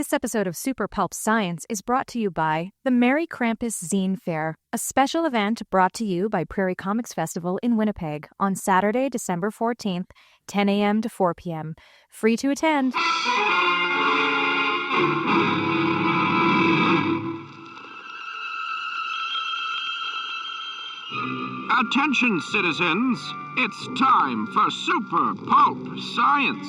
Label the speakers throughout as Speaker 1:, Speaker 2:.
Speaker 1: This episode of Super Pulp Science is brought to you by the Merry Krampus Zine Fair, a special event brought to you by Prairie Comics Festival in Winnipeg on Saturday, December 14th, 10 a.m. to 4 p.m. Free to attend.
Speaker 2: Attention, citizens. It's time for Super Pulp Science.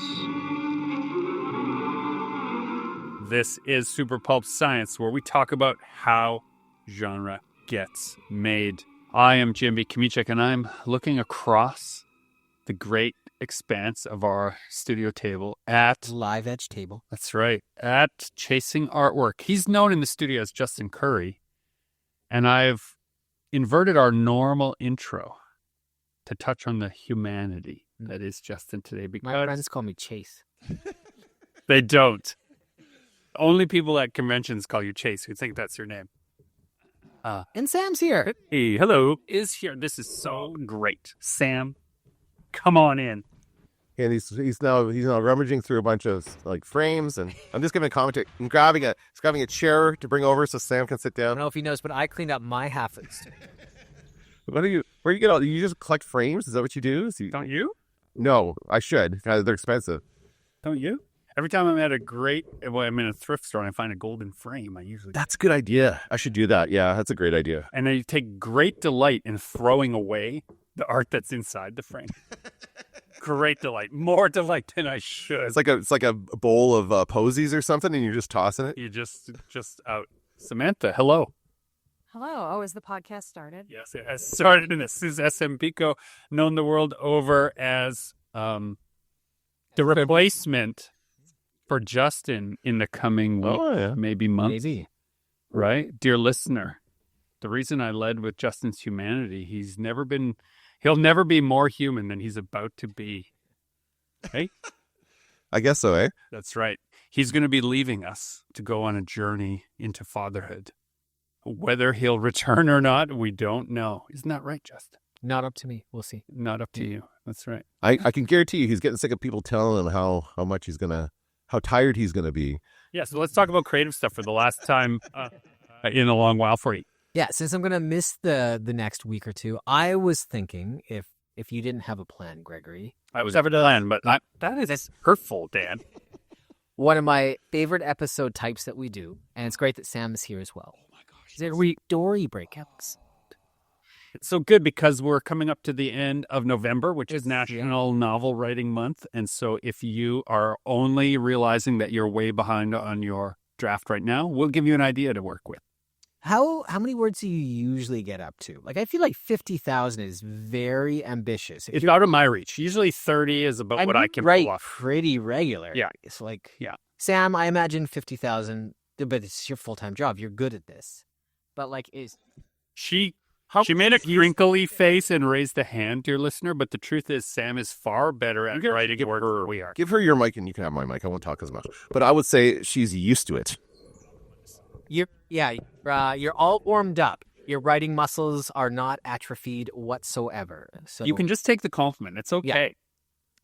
Speaker 3: This is Super Pulp Science, where we talk about how genre gets made. I am Jimmy Kamichek, and I'm looking across the great expanse of our studio table at...
Speaker 4: Live Edge table.
Speaker 3: That's right, at Chasing Artwork. He's known in the studio as Justin Curry, and I've inverted our normal intro to touch on the humanity that is Justin today. Because
Speaker 4: my friends call me Chase.
Speaker 3: They don't. Only people at conventions call you Chase who think that's your name.
Speaker 4: And Sam's here.
Speaker 3: Hey, hello. Is here. This is so great. Sam, come on in.
Speaker 5: And he's now rummaging through a bunch of like frames, and I'm just giving a commentary. I'm grabbing a chair to bring over so Sam can sit
Speaker 4: I
Speaker 5: down.
Speaker 4: don't know if he knows, but I cleaned up my half of the studio.
Speaker 5: Where you get all? You just collect frames? Is that what you do?
Speaker 3: Don't you?
Speaker 5: No, I should. They're expensive.
Speaker 3: Don't you? Every time I'm at I'm in a thrift store and I find a golden frame, I usually...
Speaker 5: That's a good idea. I should do that. Yeah, that's a great idea.
Speaker 3: And I take great delight in throwing away the art that's inside the frame. Great delight. More delight than I should.
Speaker 5: It's like a bowl of posies or something, and you're just tossing it.
Speaker 3: You just out. Samantha, hello.
Speaker 1: Hello. Oh, is the podcast started?
Speaker 3: Yes, it has started, and this is SM Pico, known the world over as the replacement for Justin in the coming week, maybe months.
Speaker 4: Maybe.
Speaker 3: Right? Dear listener, the reason I led with Justin's humanity, he'll never be more human than he's about to be. Hey?
Speaker 5: I guess so, eh?
Speaker 3: That's right. He's going to be leaving us to go on a journey into fatherhood. Whether he'll return or not, we don't know. Isn't that right, Justin?
Speaker 4: Not up to me. We'll see.
Speaker 3: Not up to you. That's right.
Speaker 5: I can guarantee you he's getting sick of people telling him how much how tired he's going to be.
Speaker 3: Yeah, so let's talk about creative stuff for the last time in a long while for you.
Speaker 4: Yeah, since I'm going to miss the next week or two, I was thinking if you didn't have a plan, Gregory.
Speaker 3: I was ever to land, but that's hurtful, Dan.
Speaker 4: One of my favorite episode types that we do, and it's great that Sam is here as well. Oh my gosh. Is it story breakouts?
Speaker 3: It's so good because we're coming up to the end of November, which is National Novel Writing Month. And so if you are only realizing that you're way behind on your draft right now, we'll give you an idea to work with.
Speaker 4: How many words do you usually get up to? Like, I feel like 50,000 is very ambitious.
Speaker 3: It's out of my reach. Usually 30 is about what I can pull off.
Speaker 4: Pretty regular.
Speaker 3: Yeah.
Speaker 4: It's like,
Speaker 3: yeah.
Speaker 4: Sam, I imagine 50,000, but it's your full-time job. You're good at this. But like,
Speaker 3: She made a crinkly face and raised a hand, dear listener, but the truth is Sam is far better at writing words than we are.
Speaker 5: Give her your mic and you can have my mic. I won't talk as much. But I would say she's used to it.
Speaker 4: You're all warmed up. Your writing muscles are not atrophied whatsoever. So
Speaker 3: you can just take the compliment. It's okay.
Speaker 4: Yeah.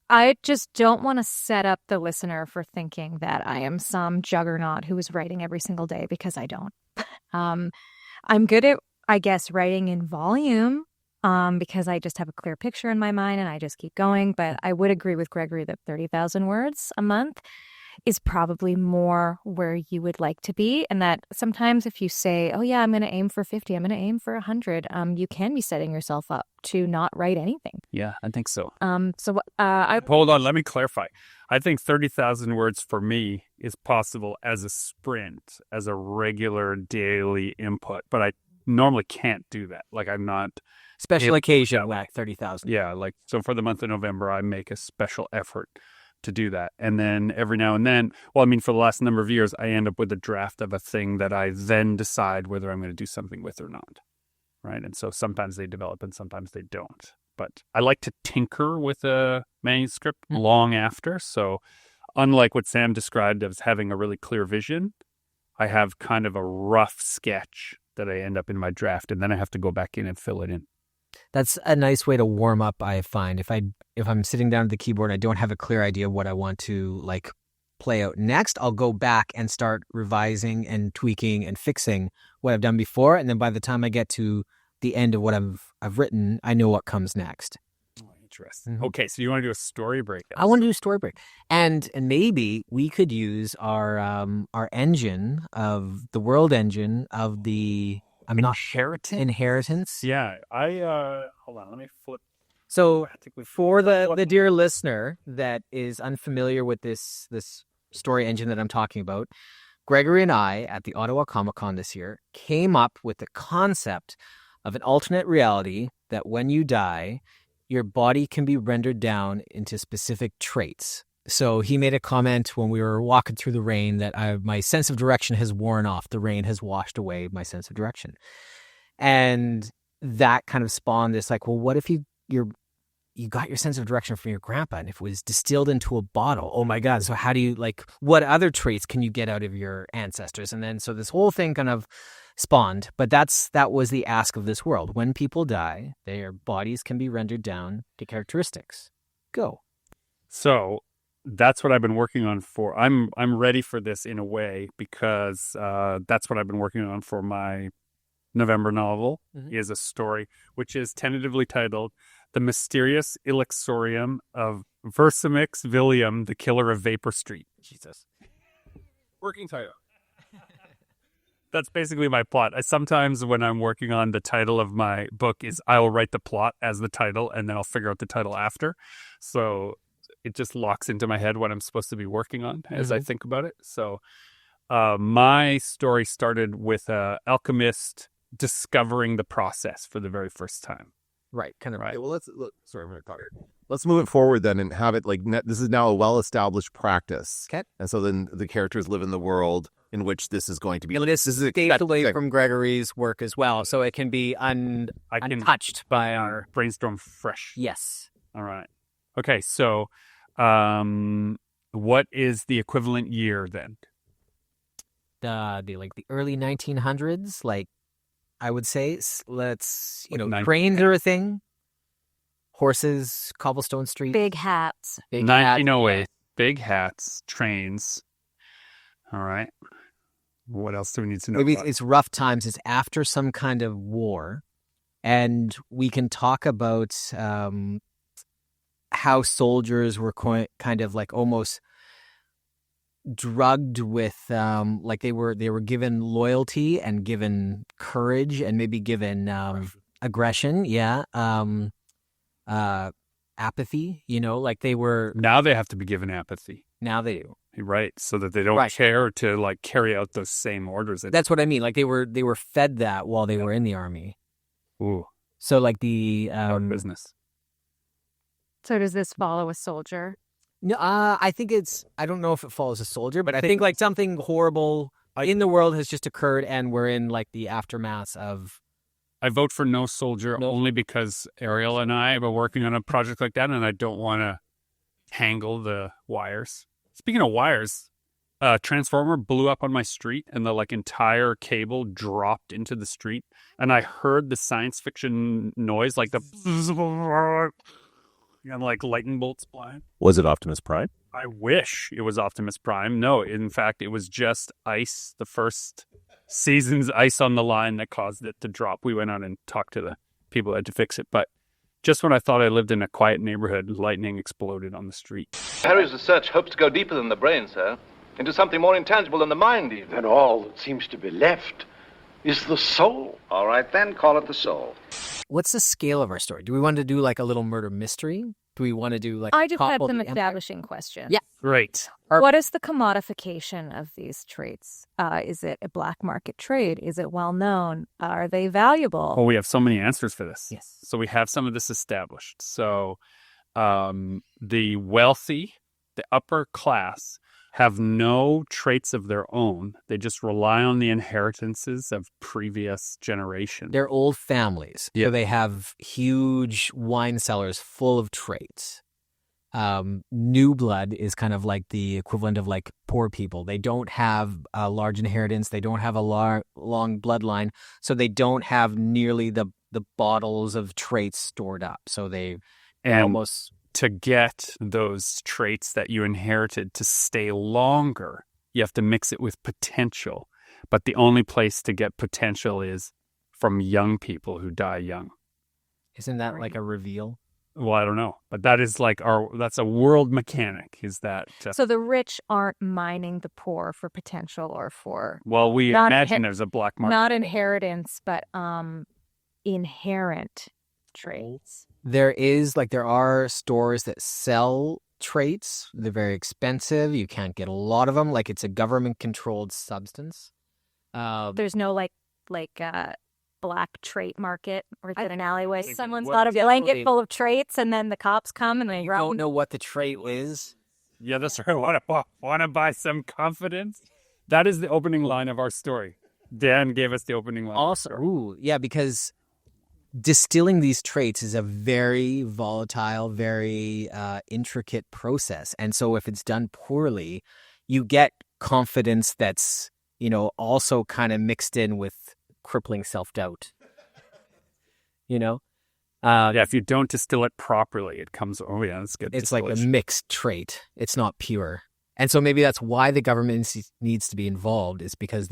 Speaker 1: I just don't want to set up the listener for thinking that I am some juggernaut who is writing every single day, because I don't. I'm good at, I guess, writing in volume because I just have a clear picture in my mind and I just keep going. But I would agree with Gregory that 30,000 words a month is probably more where you would like to be. And that sometimes if you say, oh yeah, I'm going to aim for 50, I'm going to aim for 100, you can be setting yourself up to not write anything.
Speaker 3: Yeah, I think so.
Speaker 1: Hold
Speaker 3: on, let me clarify. I think 30,000 words for me is possible as a sprint, as a regular daily input, but I normally can't do that. Like, I'm not...
Speaker 4: Special occasion, like 30,000.
Speaker 3: Yeah, like, so for the month of November, I make a special effort to do that. And then every now and then, for the last number of years, I end up with a draft of a thing that I then decide whether I'm going to do something with or not. Right? And so sometimes they develop and sometimes they don't. But I like to tinker with a manuscript long after. So unlike what Sam described as having a really clear vision, I have kind of a rough sketch that I end up in my draft, and then I have to go back in and fill it in.
Speaker 4: That's a nice way to warm up, I find. If I'm sitting down at the keyboard and I don't have a clear idea of what I want to play out next, I'll go back and start revising and tweaking and fixing what I've done before. And then by the time I get to the end of what I've written, I know what comes next.
Speaker 3: Interesting.
Speaker 4: Mm-hmm.
Speaker 3: Okay, so you want to do a story break?
Speaker 4: I want to do a story break, and maybe we could use our engine of the world engine of the inheritance.
Speaker 3: Yeah, hold on. Let me flip.
Speaker 4: So for the dear listener that is unfamiliar with this story engine that I'm talking about, Gregory and I at the Ottawa Comic-Con this year came up with the concept of an alternate reality that when you die, your body can be rendered down into specific traits. So he made a comment when we were walking through the rain that my sense of direction has worn off. The rain has washed away my sense of direction. And that kind of spawned this like, well, what if you got your sense of direction from your grandpa and if it was distilled into a bottle? Oh my God. So how do you what other traits can you get out of your ancestors? And then so this whole thing kind of spawned, but that was the ask of this world. When people die, their bodies can be rendered down to characteristics. Go.
Speaker 3: So that's what I've been working on for. I'm ready for this in a way because that's what I've been working on for my November novel. Is a story which is tentatively titled "The Mysterious Elixorium of Versamix William, the Killer of Vapor Street." Jesus.
Speaker 5: Working title.
Speaker 3: That's basically my plot. Sometimes when I'm working on the title of my book I'll write the plot as the title and then I'll figure out the title after. So it just locks into my head what I'm supposed to be working on as I think about it. So my story started with an alchemist discovering the process for the very first time.
Speaker 4: Right. Kind of.
Speaker 3: Right.
Speaker 5: Okay, well, sorry, I'm going to talk. Let's move it forward then and have it this is now a well-established practice.
Speaker 4: Okay.
Speaker 5: And so then the characters live in the world in which this is going to be.
Speaker 4: This is escaped away from Gregory's work as well, so it can be untouched by our
Speaker 3: brainstorm fresh.
Speaker 4: Yes.
Speaker 3: All right. Okay, so what is the equivalent year then?
Speaker 4: The early 1900s, I would say. Let's trains are a thing. Horses, cobblestone streets,
Speaker 1: Big hats.
Speaker 3: 1908. Big hats, trains. All right. What else do we need to know?
Speaker 4: Maybe
Speaker 3: about?
Speaker 4: it's rough times. It's after some kind of war. And we can talk about how soldiers were kind of almost drugged with they were given loyalty and given courage and maybe given aggression. Yeah. Apathy, they were.
Speaker 3: Now they have to be given apathy.
Speaker 4: Now they do.
Speaker 3: Right, so that they don't care to carry out those same orders.
Speaker 4: That's what I mean. They were fed that while they were in the army.
Speaker 3: Ooh.
Speaker 4: So the
Speaker 3: business.
Speaker 1: So does this follow a soldier?
Speaker 4: No, I think I don't know if it follows a soldier, but I think something horrible in the world has just occurred, and we're in the aftermath of.
Speaker 3: I vote for no soldier only because Ariel and I were working on a project like that, and I don't want to tangle the wires. Speaking of wires, a transformer blew up on my street, and the entire cable dropped into the street, and I heard the science fiction noise, the and lightning bolts flying.
Speaker 5: Was it Optimus Prime?
Speaker 3: I wish it was Optimus Prime. No, in fact, it was just ice. The first season's ice on the line that caused it to drop. We went out and talked to the people that had to fix it, but just when I thought I lived in a quiet neighborhood, lightning exploded on the street.
Speaker 6: Harry's research hopes to go deeper than the brain, sir, into something more intangible than the mind, even.
Speaker 7: Then all that seems to be left is the soul.
Speaker 6: All right, then, call it the soul.
Speaker 4: What's the scale of our story? Do we want to do a little murder mystery? Do we want to do
Speaker 1: I just have some establishing questions.
Speaker 4: Yeah.
Speaker 3: Great.
Speaker 1: What is the commodification of these traits? Is it a black market trade? Is it well known? Are they valuable?
Speaker 3: Well, we have so many answers for this.
Speaker 4: Yes.
Speaker 3: So we have some of this established. So the wealthy, the upper class, have no traits of their own. They just rely on the inheritances of previous generations.
Speaker 4: They're old families.
Speaker 3: Yeah.
Speaker 4: So they have huge wine cellars full of traits. New blood is kind of the equivalent of poor people. They don't have a large inheritance. They don't have a long bloodline. So they don't have nearly the bottles of traits stored up. So they almost
Speaker 3: to get those traits that you inherited to stay longer, you have to mix it with potential. But the only place to get potential is from young people who die young.
Speaker 4: Isn't that like a reveal?
Speaker 3: Well, I don't know. But that is like that's a world mechanic, is that.
Speaker 1: So the rich aren't mining the poor for potential or for.
Speaker 3: Well, we
Speaker 1: not
Speaker 3: imagine there's a black market.
Speaker 1: Not inheritance, but inherent traits.
Speaker 4: There are stores that sell traits. They're very expensive. You can't get a lot of them. Like it's a government controlled substance.
Speaker 1: There's no like black trait market, or is it an alleyway? Someone's
Speaker 3: what-
Speaker 1: got a blanket full of traits, and then the cops come and they
Speaker 4: You don't know what the trait is.
Speaker 3: Yeah, that's right. Want to buy some confidence? That is the opening line of our story. Dan gave us the opening line.
Speaker 4: Also, because distilling these traits is a very volatile, very intricate process. And so if it's done poorly, you get confidence that's, also kind of mixed in with crippling self-doubt.
Speaker 3: If you don't distill it properly, it comes, that's good.
Speaker 4: It's like a mixed trait. It's not pure. And so maybe that's why the government needs to be involved, is because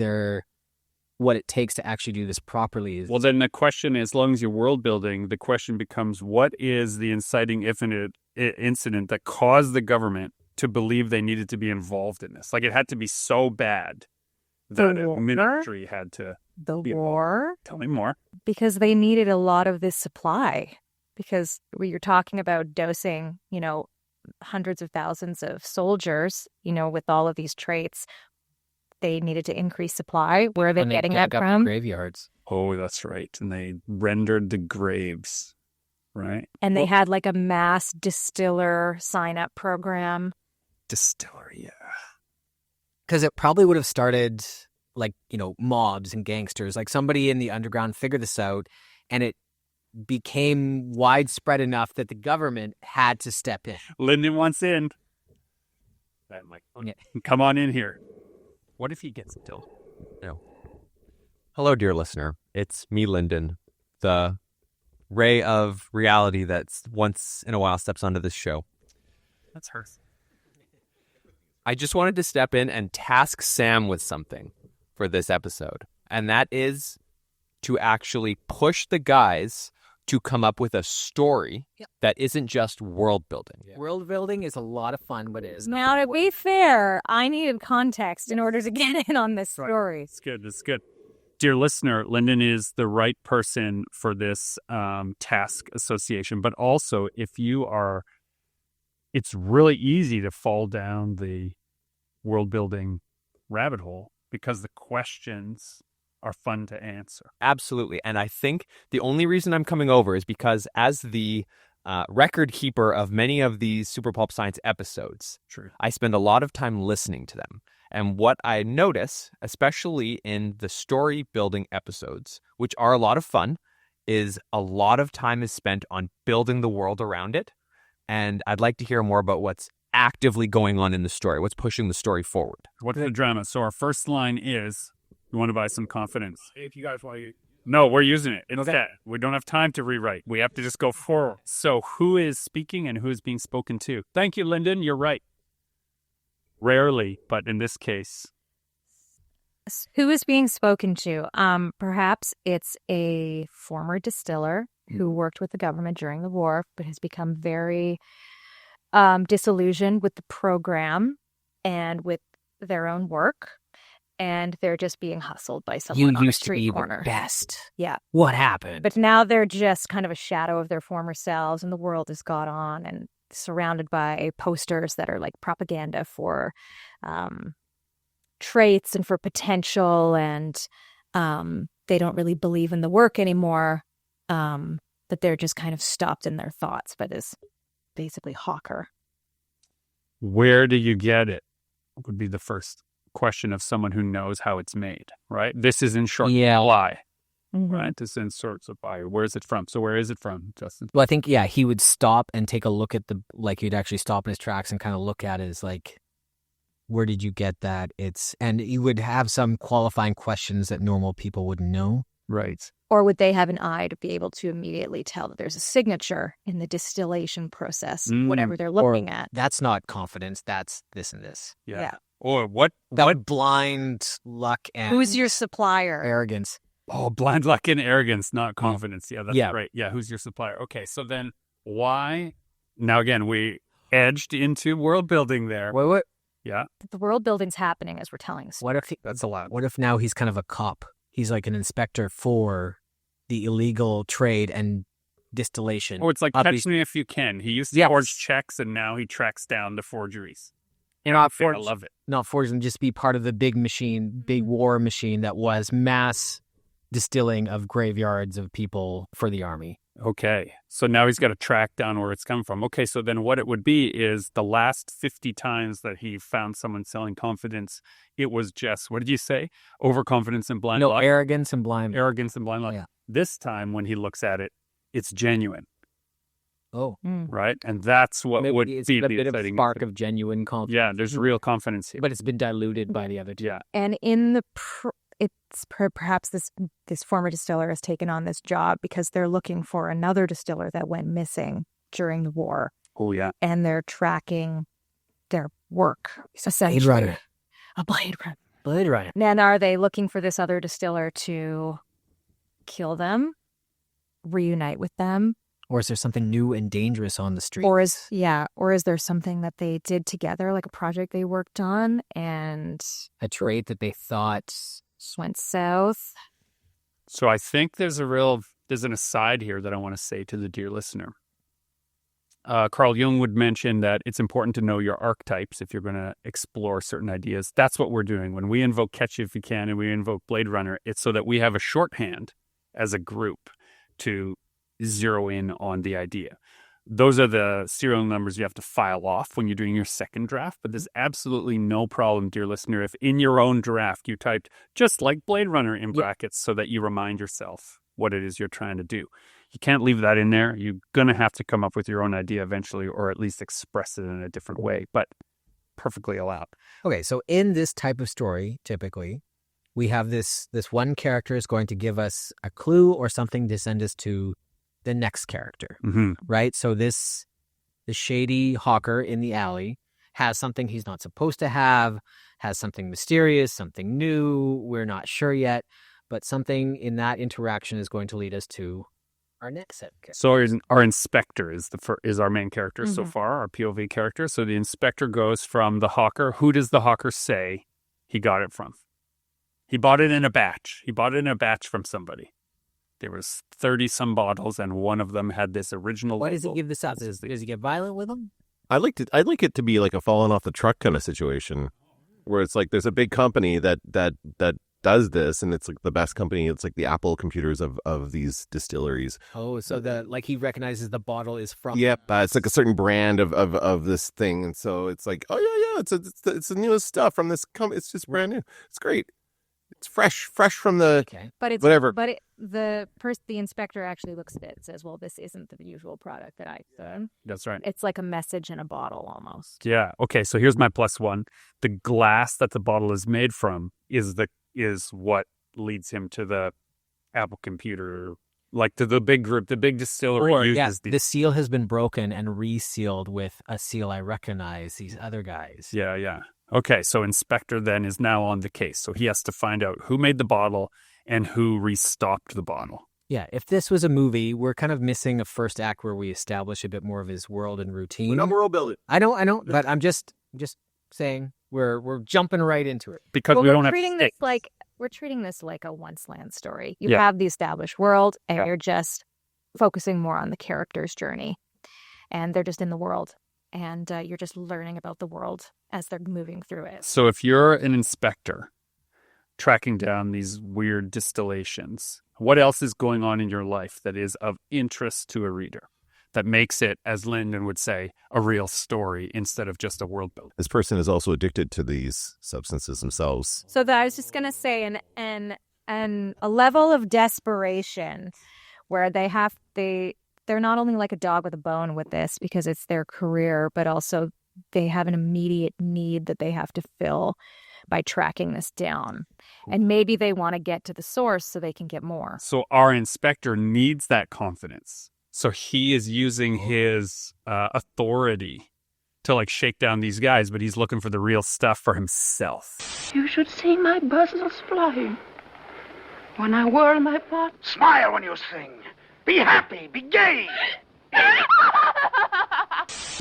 Speaker 4: what it takes to actually do this properly is...
Speaker 3: Well, then the question is, as long as you're world building, the question becomes, what is the inciting incident that caused the government to believe they needed to be involved in this? Like, it had to be so bad that a ministry had to...
Speaker 1: The war?
Speaker 3: Tell me more.
Speaker 1: Because they needed a lot of this supply. Because you're talking about dosing, hundreds of thousands of soldiers, with all of these traits. They needed to increase supply. Where are they getting that from?
Speaker 4: Graveyards.
Speaker 3: Oh, that's right. And they rendered the graves, right?
Speaker 1: And they had like a mass distiller sign-up program.
Speaker 3: Distillery, yeah.
Speaker 4: Because it probably would have started like, mobs and gangsters. Like somebody in the underground figured this out, and it became widespread enough that the government had to step in.
Speaker 3: Lyndon wants in. I'm like, come on in here. What if he gets killed?
Speaker 8: No. Hello, dear listener. It's me, Lyndon, the ray of reality that's once in a while steps onto this show.
Speaker 3: That's her.
Speaker 8: I just wanted to step in and task Sam with something for this episode, and that is to actually push the guys to come up with a story that isn't just world building.
Speaker 4: Yeah. World building is a lot of fun, but it is not.
Speaker 1: Now, to be fair, I needed context in order to get in on this story.
Speaker 3: It's good. It's good. Dear listener, Lyndon is the right person for this task association. But also, if you are, it's really easy to fall down the world building rabbit hole because the questions are fun to answer.
Speaker 8: Absolutely. And I think the only reason I'm coming over is because as the record keeper of many of these Super Pulp Science episodes,
Speaker 3: True.
Speaker 8: I spend a lot of time listening to them. And what I notice, especially in the story building episodes, which are a lot of fun, is a lot of time is spent on building the world around it. And I'd like to hear more about what's actively going on in the story, what's pushing the story forward.
Speaker 3: What's the drama? So our first line is, we want to buy some confidence. If you guys want to... No, we're using it. Instead, okay. We don't have time to rewrite. We have to just go forward. So who is speaking and who is being spoken to? Thank you, Lyndon. You're right. Rarely, but in this case.
Speaker 1: Who is being spoken to? Perhaps it's a former distiller who worked with the government during the war, but has become very disillusioned with the program and with their own work. And they're just being hustled by someone on a street corner.
Speaker 4: You used to be the best.
Speaker 1: Yeah.
Speaker 4: What happened?
Speaker 1: But now they're just kind of a shadow of their former selves, and the world has got on and surrounded by posters that are like propaganda for traits and for potential, and they don't really believe in the work anymore, but they're just kind of stopped in their thoughts by this basically hawker.
Speaker 3: Where do you get it? Would be the first question of someone who knows how it's made, right? This is in short supply, right? This is in short supply. Where is it from? So where is it from, Justin?
Speaker 4: Well, I think, he would stop and take a look at he'd actually stop in his tracks and kind of look at it as like, where did you get that? And you would have some qualifying questions that normal people wouldn't know.
Speaker 3: Right.
Speaker 1: Or would they have an eye to be able to immediately tell that there's a signature in the distillation process, whatever they're looking at?
Speaker 4: That's not confidence. That's this and this.
Speaker 3: Yeah. Or what?
Speaker 4: That blind luck and
Speaker 1: Who's your supplier?
Speaker 4: arrogance.
Speaker 3: Oh, blind luck and arrogance, not confidence. Yeah, that's
Speaker 4: Yeah.
Speaker 3: right. Yeah, who's your supplier? Okay, so then why? Now, again, we edged into world building there.
Speaker 4: What?
Speaker 3: Yeah.
Speaker 1: The world building's happening as we're telling us.
Speaker 4: What if
Speaker 3: That's allowed.
Speaker 4: What if now he's kind of a cop? He's like an inspector for the illegal trade and distillation.
Speaker 3: Oh, it's like
Speaker 4: Up
Speaker 3: catch me if you can. He used to
Speaker 4: Yes.
Speaker 3: forge checks, and now he tracks down the forgeries.
Speaker 4: not
Speaker 3: I
Speaker 4: forged,
Speaker 3: love it.
Speaker 4: not forged, and just be part of the big machine, big war machine that was mass distilling of graveyards of people for the army.
Speaker 3: Okay, so now he's got to track down where it's come from. Okay, so then what it would be is the last 50 times that he found someone selling confidence, it was just, what did you say? Overconfidence and blind luck?
Speaker 4: Arrogance and blind.
Speaker 3: Arrogance and blind luck.
Speaker 4: Yeah.
Speaker 3: This time when he looks at it, it's genuine,
Speaker 4: Oh,
Speaker 3: right? And that's what
Speaker 4: maybe
Speaker 3: would
Speaker 4: it's
Speaker 3: be
Speaker 4: got a
Speaker 3: the
Speaker 4: bit of
Speaker 3: exciting
Speaker 4: spark of genuine confidence.
Speaker 3: Yeah, there's real confidence here.
Speaker 4: But it's been diluted by the other two.
Speaker 3: Yeah.
Speaker 1: And in the perhaps this former distiller has taken on this job because they're looking for another distiller that went missing during the war,
Speaker 3: Oh, yeah.
Speaker 1: and they're tracking their work. Essentially,
Speaker 4: Blade Runner.
Speaker 1: A Blade Runner.
Speaker 4: Blade Runner.
Speaker 1: And are they looking for this other distiller to kill them, reunite with them,
Speaker 4: Or is there something new and dangerous on the street?
Speaker 1: or is there something that they did together, like a project they worked on and
Speaker 4: a trait that they thought
Speaker 1: just went south?
Speaker 3: So I think there's an aside here that I want to say to the dear listener. Carl Jung would mention that it's important to know your archetypes if you're going to explore certain ideas. That's what we're doing. When we invoke Catch You If You Can and we invoke Blade Runner, it's so that we have a shorthand as a group to zero in on the idea. Those are the serial numbers you have to file off when you're doing your second draft, but there's absolutely no problem, dear listener, if in your own draft you typed just like Blade Runner in brackets so that you remind yourself what it is you're trying to do. You can't leave that in there. You're going to have to come up with your own idea eventually, or at least express it in a different way, but perfectly allowed.
Speaker 4: Okay, so in this type of story, typically, we have this one character is going to give us a clue or something to send us to the next character,
Speaker 3: Mm-hmm.
Speaker 4: right? So the shady hawker in the alley has something he's not supposed to have, has something mysterious, something new, we're not sure yet, but something in that interaction is going to lead us to our next set of characters.
Speaker 3: So our inspector is our main character so far, our POV character. So the inspector goes from the hawker. Who does the hawker say he got it from? He bought it in a batch. He bought it in a batch from somebody. There was 30-some bottles, and one of them had this original
Speaker 4: Why does he
Speaker 3: label.
Speaker 4: give this out? Does he get violent with them?
Speaker 5: I'd like it to be like a falling off the truck kind of situation, where it's like there's a big company that does this, and it's like the best company. It's like the Apple computers of these distilleries.
Speaker 4: Oh, so he recognizes the bottle is from.
Speaker 5: Yep, it's like a certain brand of this thing, and so it's like, oh yeah, it's the newest stuff from this company. It's just brand new. It's great. It's fresh from the
Speaker 4: Okay.
Speaker 1: But it's
Speaker 5: whatever.
Speaker 1: But the inspector actually looks at it and says, "Well, this isn't the usual product that I done."
Speaker 3: That's right.
Speaker 1: It's like a message in a bottle almost.
Speaker 3: Yeah. Okay. So here's my +1. The glass that the bottle is made from is what leads him to the Apple computer, like to the big group, the big distillery uses these.
Speaker 4: The seal has been broken and resealed with a seal I recognize. These other guys.
Speaker 3: Yeah. Yeah. Okay. So inspector then is now on the case. So he has to find out who made the bottle and who restocked the bottle.
Speaker 4: Yeah, if this was a movie, we're kind of missing a first act where we establish a bit more of his world and routine.
Speaker 5: We're not world building.
Speaker 4: I know, but I'm just saying we're jumping right into it.
Speaker 3: Because
Speaker 1: Well,
Speaker 3: we don't
Speaker 1: we're
Speaker 3: have
Speaker 1: treating
Speaker 3: stakes.
Speaker 1: we're treating this like a once land story. You
Speaker 3: Yeah.
Speaker 1: have the established world, and
Speaker 3: Yeah.
Speaker 1: you're just focusing more on the character's journey, and they're just in the world, and you're just learning about the world as they're moving through it.
Speaker 3: So if you're an inspector tracking down these weird distillations, what else is going on in your life that is of interest to a reader, that makes it, as Lyndon would say, a real story instead of just a world building?
Speaker 5: This person is also addicted to these substances themselves.
Speaker 1: So that I was just gonna say, a level of desperation where they're not only like a dog with a bone with this because it's their career, but also they have an immediate need that they have to fill. by tracking this down. And maybe they want to get to the source so they can get more.
Speaker 3: So our inspector needs that confidence. So he is using his authority to like shake down these guys, but he's looking for the real stuff for himself.
Speaker 9: You should see my buzzles flying when I whirl my pot.
Speaker 7: Smile when you sing. Be happy. Be gay.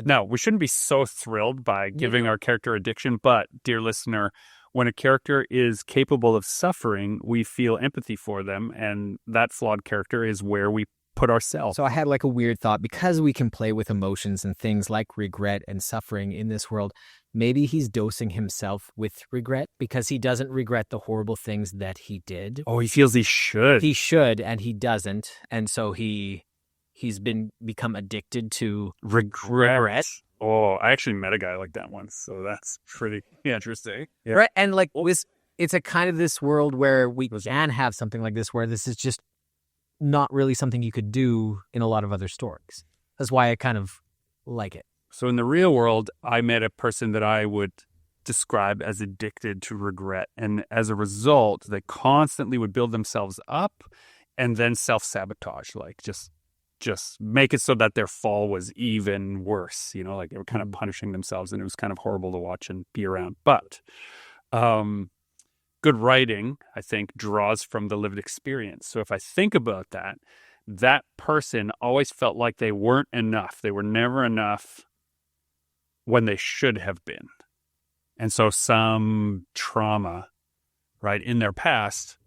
Speaker 3: No, we shouldn't be so thrilled by giving our character addiction, but dear listener, when a character is capable of suffering, we feel empathy for them, and that flawed character is where we put ourselves.
Speaker 4: So I had like a weird thought, because we can play with emotions and things like regret and suffering in this world. Maybe he's dosing himself with regret because he doesn't regret the horrible things that he did.
Speaker 3: Oh, he feels he should.
Speaker 4: He should, and he doesn't. And so he's become addicted to regret.
Speaker 3: Oh, I actually met a guy like that once, so that's pretty interesting. Yeah.
Speaker 4: Right. And like it's a kind of this world where we can have something like this, where this is just not really something you could do in a lot of other stories. That's why I kind of like it.
Speaker 3: So in the real world, I met a person that I would describe as addicted to regret. And as a result, they constantly would build themselves up and then self-sabotage, like just make it so that their fall was even worse. You know, like they were kind of punishing themselves, and it was kind of horrible to watch and be around. But good writing, I think, draws from the lived experience. So if I think about that, that person always felt like they weren't enough. They were never enough when they should have been. And so some trauma, right, in their past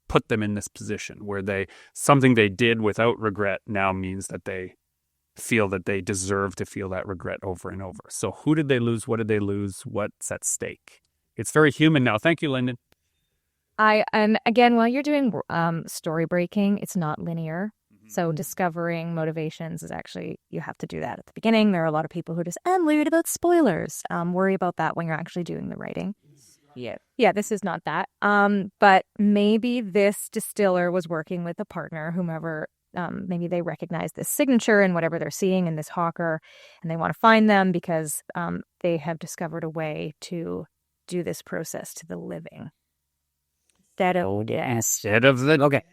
Speaker 3: put them in this position where something they did without regret now means that they feel that they deserve to feel that regret over and over. So who did they lose? What did they lose? What's at stake? It's very human now. Thank you, Lyndon.
Speaker 1: And again, while you're doing story breaking, it's not linear. So discovering motivations is actually, you have to do that at the beginning. There are a lot of people who just, I'm worried about spoilers. Worry about that when you're actually doing the writing. Yeah, this is not that. But maybe this distiller was working with a partner, whomever, maybe they recognize this signature and whatever they're seeing in this hawker, and they want to find them because they have discovered a way to do this process to the living.
Speaker 3: Instead of the...
Speaker 4: Okay.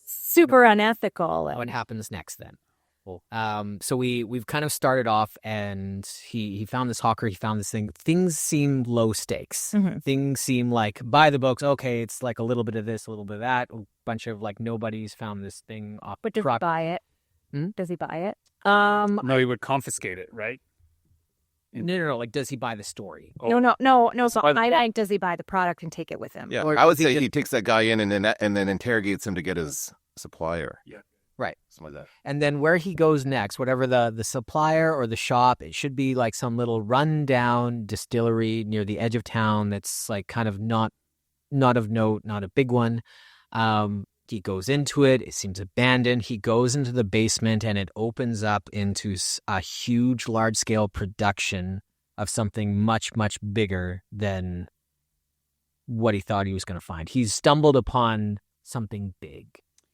Speaker 1: Super unethical.
Speaker 4: What happens next then? So we've kind of started off, and he found this hawker, he found this thing. Things seem low stakes.
Speaker 1: Mm-hmm.
Speaker 4: Things seem like, buy the books, okay, it's like a little bit of this, a little bit of that. A bunch of like, nobody's found this thing off
Speaker 1: But
Speaker 4: the
Speaker 1: does
Speaker 4: truck.
Speaker 1: he buy it?
Speaker 4: Hmm?
Speaker 1: Does he buy it?
Speaker 3: No, he would confiscate it, right?
Speaker 4: No. Like, does he buy the story?
Speaker 3: Oh.
Speaker 1: No. So I think, does he buy the product and take it with him?
Speaker 5: Yeah,
Speaker 4: Or
Speaker 5: I would
Speaker 4: does he
Speaker 5: say
Speaker 4: just-
Speaker 5: he takes that guy in and then interrogates him to get his supplier.
Speaker 3: Yeah.
Speaker 4: Right.
Speaker 5: Something like that.
Speaker 4: And then where he goes next, whatever the supplier or the shop, it should be like some little rundown distillery near the edge of town that's like kind of not of note, not a big one. He goes into it. It seems abandoned. He goes into the basement, and it opens up into a huge, large-scale production of something much, much bigger than what he thought he was going to find. He's stumbled upon something big.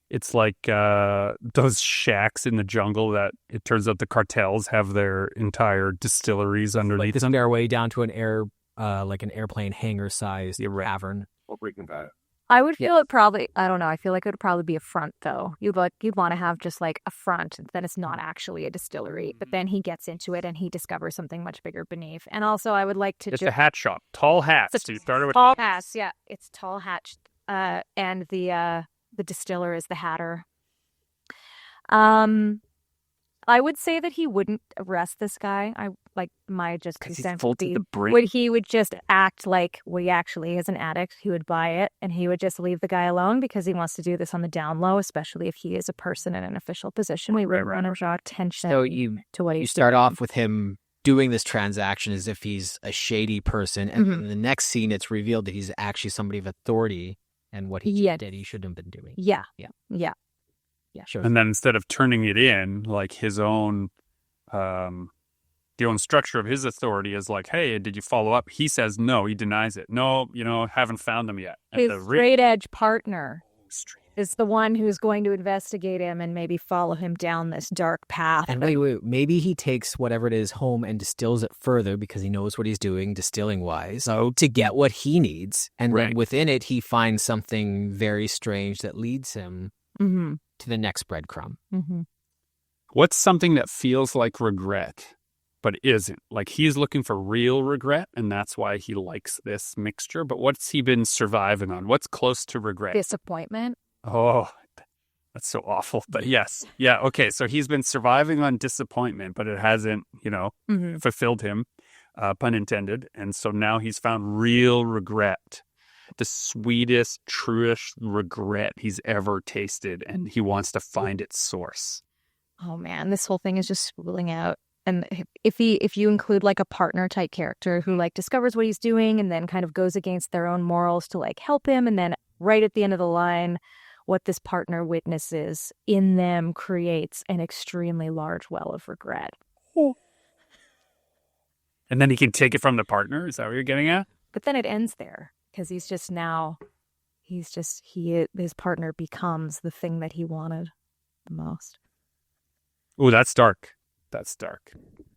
Speaker 3: It's like those shacks in the jungle that it turns out the cartels have their entire distilleries underneath
Speaker 4: Like the
Speaker 3: them.
Speaker 4: stairway down to an airplane hangar-sized cavern.
Speaker 5: Or Breaking Bad.
Speaker 1: I would feel it probably, I don't know, I feel like it would probably be a front though. You'd want to have just like a front, then it's not actually a distillery, but then he gets into it and he discovers something much bigger beneath. And also I would like to
Speaker 3: It's a hat shop. Tall hats.
Speaker 1: It's
Speaker 3: So you started with
Speaker 1: tall hats, yeah. It's tall hats. And the distiller is the hatter. I would say that he wouldn't arrest this guy. I like my just
Speaker 3: 'Cause he's
Speaker 1: consent
Speaker 3: full
Speaker 1: would
Speaker 3: to
Speaker 1: be,
Speaker 3: the brim.
Speaker 1: he would just act like he actually is an addict. He would buy it and he would just leave the guy alone because he wants to do this on the down low, especially if he is a person in an official position. We would want to draw attention
Speaker 4: So
Speaker 1: to what
Speaker 4: you
Speaker 1: he's
Speaker 4: start off with him doing this transaction as if he's a shady person, and in the next scene it's revealed that he's actually somebody of authority, and what he did he shouldn't have been doing.
Speaker 1: Yeah.
Speaker 4: Sure.
Speaker 3: And then instead of turning it in, like his own, the own structure of his authority is like, hey, did you follow up? He says no, he denies it. No, haven't found them yet. And
Speaker 1: His
Speaker 3: the
Speaker 1: straight edge partner. is the one who's going to investigate him and maybe follow him down this dark path.
Speaker 4: And wait, maybe he takes whatever it is home and distills it further because he knows what he's doing distilling-wise to get what he needs. And then within it, he finds something very strange that leads him to the next breadcrumb.
Speaker 1: Mm-hmm.
Speaker 3: What's something that feels like regret, but isn't? Like he's looking for real regret, and that's why he likes this mixture. But what's he been surviving on? What's close to regret?
Speaker 1: Disappointment.
Speaker 3: Oh, that's so awful. But yes. Yeah. Okay. So he's been surviving on disappointment, but it hasn't, fulfilled him, pun intended. And so now he's found real regret, the sweetest, truest regret he's ever tasted. And he wants to find its source.
Speaker 1: Oh, man, this whole thing is just spooling out. And if you include like a partner type character who like discovers what he's doing and then kind of goes against their own morals to like help him, and then right at the end of the line, what this partner witnesses in them creates an extremely large well of regret.
Speaker 3: And then he can take it from the partner? Is that what you're getting at?
Speaker 1: But then it ends there because his partner becomes the thing that he wanted the most.
Speaker 3: Oh, that's dark. That's dark.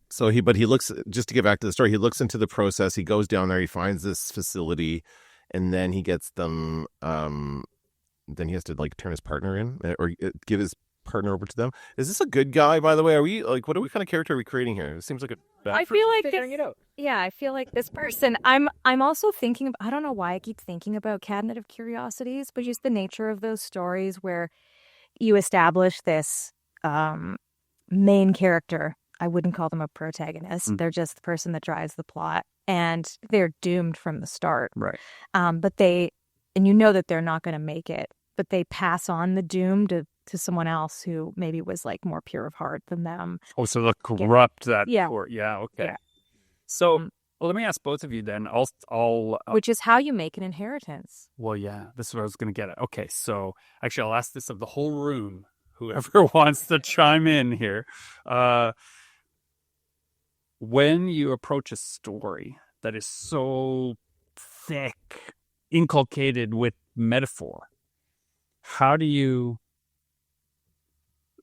Speaker 5: So he looks, just to get back to the story, he looks into the process. He goes down there, he finds this facility, and then he gets them, then he has to like turn his partner in or give his partner over to them. Is this a good guy, by the way? Are we like, what kind of character are we creating here? It seems like a bad
Speaker 1: I feel like figuring it out. Yeah, I feel like this person, I'm also thinking of, I don't know why I keep thinking about Cabinet of Curiosities, but just the nature of those stories where you establish this main character. I wouldn't call them a protagonist. They're just the person that drives the plot, and they're doomed from the start.
Speaker 3: Right.
Speaker 1: But and you know that they're not going to make it, but they pass on the doom to someone else who maybe was like more pure of heart than them.
Speaker 3: Oh, so they'll corrupt that.
Speaker 1: Yeah.
Speaker 3: Poor, yeah. Okay.
Speaker 1: Yeah.
Speaker 3: So, well, let me ask both of you then.
Speaker 1: Which is how you make an inheritance.
Speaker 3: Well, yeah, this is what I was going to get at. Okay. So actually, I'll ask this of the whole room, whoever wants to chime in here. When you approach a story that is so thick, inculcated with metaphor, how do you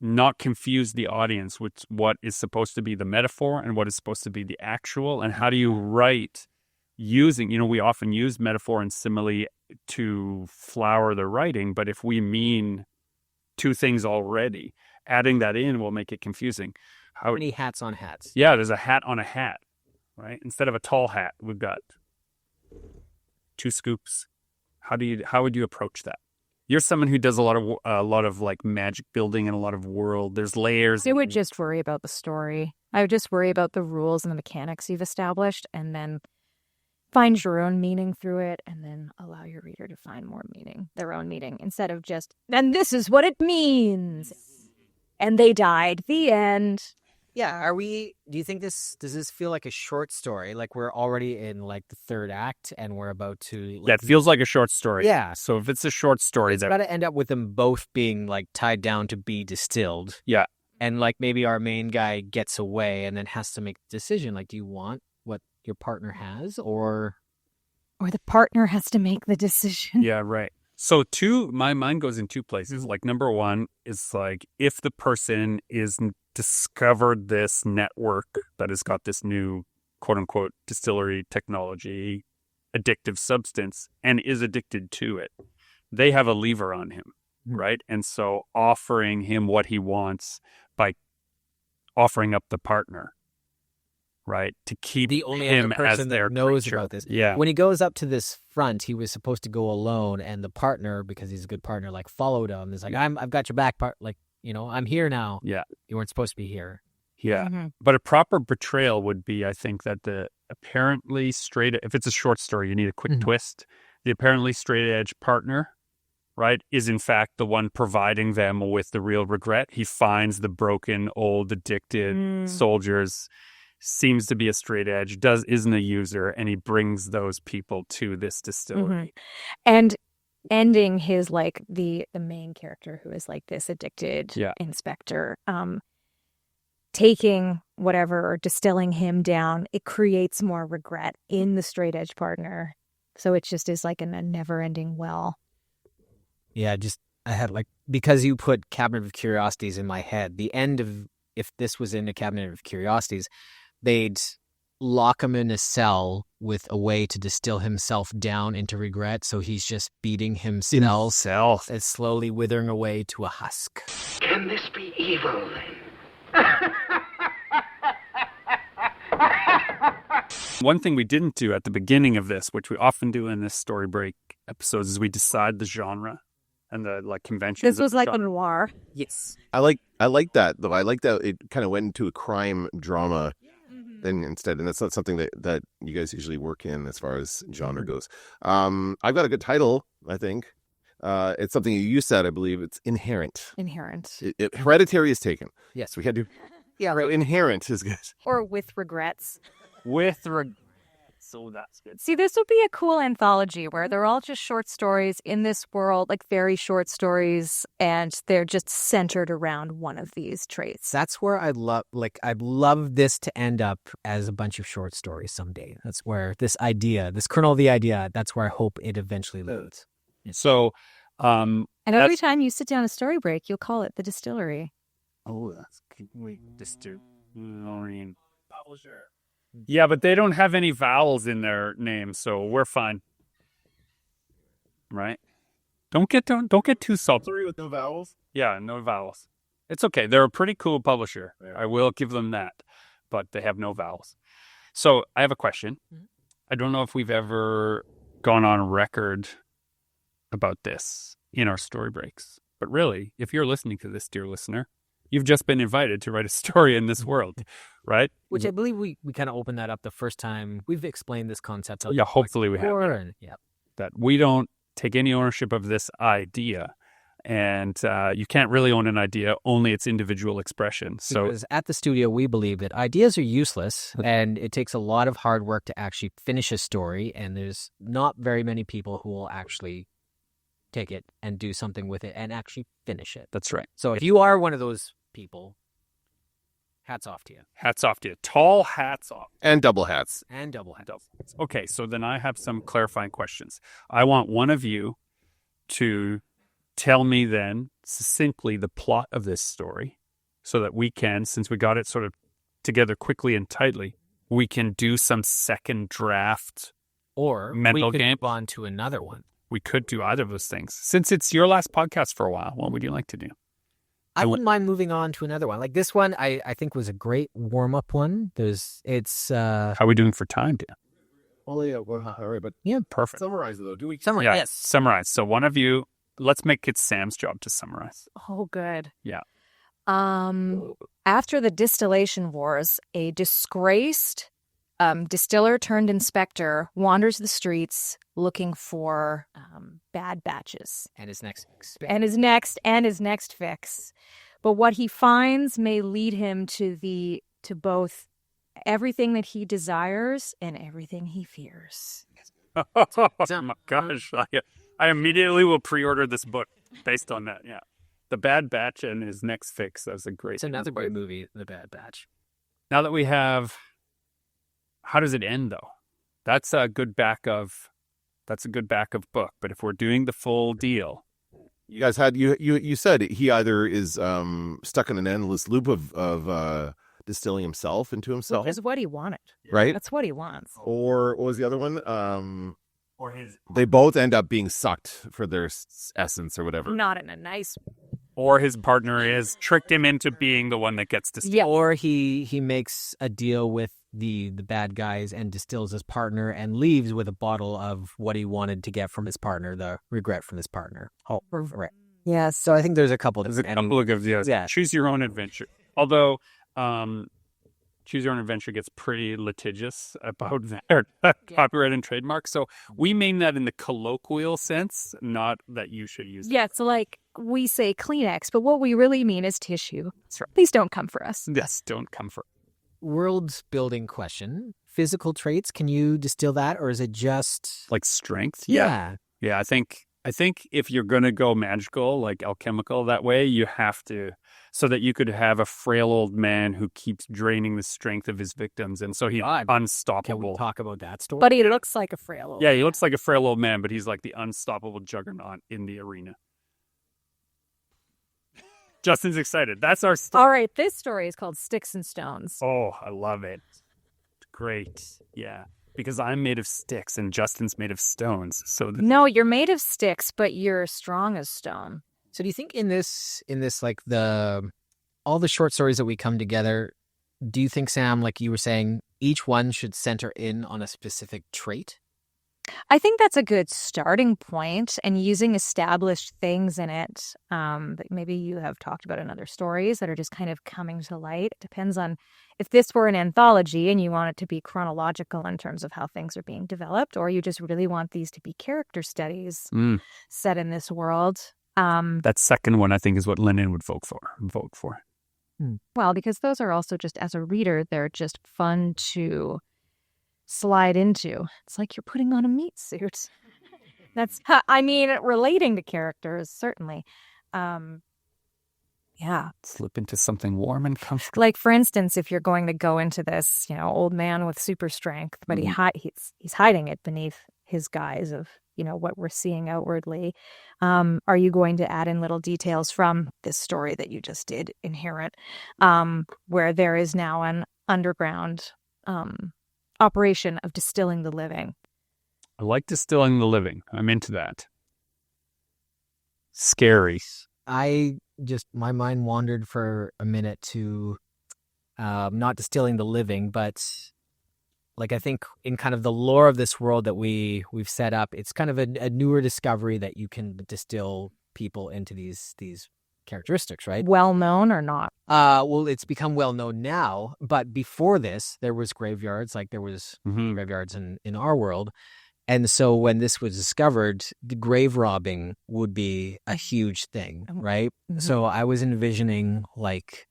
Speaker 3: not confuse the audience with what is supposed to be the metaphor and what is supposed to be the actual? And how do you write using, we often use metaphor and simile to flower the writing, but if we mean two things already, adding that in will make it confusing.
Speaker 4: How many hats on hats?
Speaker 3: Yeah, there's a hat on a hat, right? Instead of a tall hat, we've got two scoops. How would you approach that? You're someone who does a lot of like magic building and a lot of world. There's layers.
Speaker 1: I would just worry about the story. I would just worry about the rules and the mechanics you've established, and then find your own meaning through it, and then allow your reader to find more meaning, their own meaning, instead of just, and this is what it means. And they died. The end.
Speaker 4: Yeah, do you think does this feel like a short story? Like we're already in like the third act and we're about to...
Speaker 3: Yeah, it feels like a short story.
Speaker 4: Yeah.
Speaker 3: So if it's a short story...
Speaker 4: It's got to end up with them both being like tied down to be distilled.
Speaker 3: Yeah.
Speaker 4: And like maybe our main guy gets away and then has to make a decision. Like, do you want what your partner has or
Speaker 1: the partner has to make the decision?
Speaker 3: Yeah, right. So my mind goes in two places. Like number one is like if the person is discovered this network that has got this new quote unquote distillery technology, addictive substance, and is addicted to it, they have a lever on him, right? And so offering him what he wants by offering up the partner, right, to keep
Speaker 4: the only
Speaker 3: him
Speaker 4: other person
Speaker 3: as their
Speaker 4: that knows
Speaker 3: creature.
Speaker 4: about this.
Speaker 3: Yeah.
Speaker 4: When he goes up to this front, he was supposed to go alone, and the partner, because he's a good partner, like followed him. He's like, I've got your back, I'm here now.
Speaker 3: Yeah.
Speaker 4: You weren't supposed to be here.
Speaker 3: Yeah.
Speaker 1: Mm-hmm.
Speaker 3: But a proper betrayal would be, I think, that the apparently straight, if it's a short story, you need a quick twist. The apparently straight edge partner, right, is in fact the one providing them with the real regret. He finds the broken, old, addicted soldiers, seems to be a straight edge, isn't a user, and he brings those people to this distillery.
Speaker 1: And ending his like the main character who is like this addicted inspector, taking whatever or distilling him down, it creates more regret in the straight edge partner. So it just is like a never ending well.
Speaker 4: Yeah, I had because you put Cabinet of Curiosities in my head, the end of, if this was in a Cabinet of Curiosities, they'd lock him in a cell with a way to distill himself down into regret. So he's just beating himself and slowly withering away to a husk.
Speaker 7: Can this be evil then?
Speaker 3: One thing we didn't do at the beginning of this, which we often do in this story break episodes, is we decide the genre and the conventions.
Speaker 1: This was like a
Speaker 3: genre.
Speaker 1: noir.
Speaker 4: Yes.
Speaker 5: I like that though. I like that it kind of went into a crime drama then instead, and that's not something that you guys usually work in as far as genre goes. I've got a good title, I think. It's something you said, I believe. It's Inherent. Hereditary is taken.
Speaker 4: Yes.
Speaker 5: We had to. Yeah, right. Inherent is good.
Speaker 1: Or With Regrets.
Speaker 3: So that's good.
Speaker 1: See, this would be a cool anthology where they're all just short stories in this world, like very short stories, and they're just centered around one of these traits.
Speaker 4: That's where I'd love this to end up as a bunch of short stories someday. That's where this kernel of the idea, that's where I hope it eventually leads.
Speaker 3: So,
Speaker 1: and every time you sit down a story break, you'll call it The Distillery.
Speaker 3: Oh, that's Distillery. Publisher. Yeah, but they don't have any vowels in their name, so we're fine. Right? Don't get too salty with no vowels. Yeah, no vowels. It's okay. They're a pretty cool publisher. I will give them that, but they have no vowels. So I have a question. I don't know if we've ever gone on record about this in our story breaks, but really, if you're listening to this, dear listener, you've just been invited to write a story in this world, right?
Speaker 4: Which I believe we kind of opened that up the first time we've explained this concept.
Speaker 3: Yeah, hopefully we have. That we don't take any ownership of this idea. And you can't really own an idea, only its individual expression. So
Speaker 4: because at the studio, we believe that ideas are useless and it takes a lot of hard work to actually finish a story. And there's not very many people who will actually take it and do something with it and actually finish it.
Speaker 3: That's right.
Speaker 4: So if you are one of those people, hats off to you.
Speaker 3: Hats off to you. Tall hats off.
Speaker 5: And double hats.
Speaker 3: Okay, so then I have some clarifying questions. I want one of you to tell me then succinctly the plot of this story so that we can, since we got it sort of together quickly and tightly, we can do some second draft
Speaker 4: or
Speaker 3: mental
Speaker 4: we could
Speaker 3: game.
Speaker 4: Move on to another one.
Speaker 3: We could do either of those things. Since it's your last podcast for a while, what would you like to do?
Speaker 4: I wouldn't mind moving on to another one. Like this one, I think was a great warm-up one. How
Speaker 3: are we doing for time, Dan?
Speaker 5: Well, yeah, all right, but
Speaker 3: yeah, perfect.
Speaker 5: Summarize it, though. Do we?
Speaker 4: Summarize?
Speaker 3: Yeah,
Speaker 4: yes.
Speaker 3: Summarize. So one of you, let's make it Sam's job to summarize.
Speaker 1: Oh, good.
Speaker 3: Yeah.
Speaker 1: After the distillation wars, a disgraced distiller turned inspector wanders the streets looking for bad batches.
Speaker 4: And his next
Speaker 1: fix. But what he finds may lead him to both everything that he desires and everything he fears.
Speaker 3: Oh my gosh. I immediately will pre-order this book based on that. Yeah. The Bad Batch and his next fix. That was a great.
Speaker 4: It's another great movie, The Bad Batch.
Speaker 3: Now that we have, how does it end though? That's a good back of book. But if we're doing the full deal,
Speaker 5: you guys had you said he either is stuck in an endless loop of distilling himself into himself.
Speaker 1: Which is what he wanted,
Speaker 5: right?
Speaker 1: That's what he wants.
Speaker 5: Or what was the other one? They both end up being sucked for their essence or whatever.
Speaker 1: Not in a nice.
Speaker 3: Or his partner is tricked him into being the one that gets distilled.
Speaker 4: Yeah. Or he makes a deal with the bad guys and distills his partner and leaves with a bottle of what he wanted to get from his partner, the regret from his partner. Oh, right. Yeah. So I think there's a couple.
Speaker 3: There's a couple of choose your own adventure. Although, choose your own adventure gets pretty litigious about their copyright and trademark. So we mean that in the colloquial sense, not that you should use it.
Speaker 1: Yeah, so like we say Kleenex, but what we really mean is tissue.
Speaker 3: That's right.
Speaker 1: Please don't come for us.
Speaker 3: Yes, don't come for us.
Speaker 4: World building question. Physical traits, can you distill that, or is it just
Speaker 3: like strength?
Speaker 4: Yeah.
Speaker 3: I think if you're going to go magical, like alchemical that way, you have to, so that you could have a frail old man who keeps draining the strength of his victims. And so he's unstoppable.
Speaker 4: Can we talk about that story?
Speaker 1: But he looks like a frail old
Speaker 3: man. He looks like a frail old man, but he's like the unstoppable juggernaut in the arena. Justin's excited. That's our story.
Speaker 1: All right, this story is called Sticks and Stones.
Speaker 3: Oh, I love it. Great. Yeah. Because I'm made of sticks and Justin's made of stones. So
Speaker 1: No, you're made of sticks, but you're strong as stone.
Speaker 4: So do you think in this like all the short stories that we come together, do you think, Sam, like you were saying, each one should center in on a specific trait?
Speaker 1: I think that's a good starting point, and using established things in it that maybe you have talked about in other stories that are just kind of coming to light. It depends on if this were an anthology and you want it to be chronological in terms of how things are being developed, or you just really want these to be character studies set in this world.
Speaker 3: that second one, I think, is what Lennon would vote for.
Speaker 1: Well, because those are also just, as a reader, they're just fun to slide into. It's like you're putting on a meat suit. That's, I mean, relating to characters, certainly. Yeah.
Speaker 3: Slip into something warm and comfortable.
Speaker 1: Like, for instance, if you're going to go into this, old man with super strength, but he's hiding it beneath his guise of, what we're seeing outwardly. Are you going to add in little details from this story that you just did, Inherent, where there is now an underground operation of distilling the living?
Speaker 3: I like distilling the living. I'm into that. Scary.
Speaker 4: My mind wandered for a minute to not distilling the living, but like I think in kind of the lore of this world that we've set up, it's kind of a newer discovery that you can distill people into these characteristics, right?
Speaker 1: Well known or not?
Speaker 4: Well, it's become well known now, but before this, there was graveyards, like there was graveyards in our world. And so when this was discovered, the grave robbing would be a huge thing, right? Mm-hmm. So I was envisioning like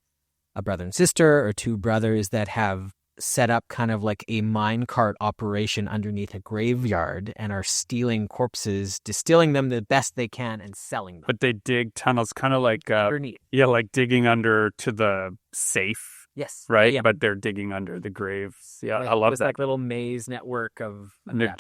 Speaker 4: a brother and sister or two brothers that have set up kind of like a minecart operation underneath a graveyard and are stealing corpses, distilling them the best they can and selling them.
Speaker 3: But they dig tunnels kind of like
Speaker 4: underneath.
Speaker 3: Yeah, like digging under to the safe.
Speaker 4: Yes.
Speaker 3: Right?
Speaker 4: Yeah.
Speaker 3: But they're digging under the graves. Yeah,
Speaker 4: right.
Speaker 3: I love
Speaker 4: it's
Speaker 3: that.
Speaker 4: Like little maze network of
Speaker 3: and they're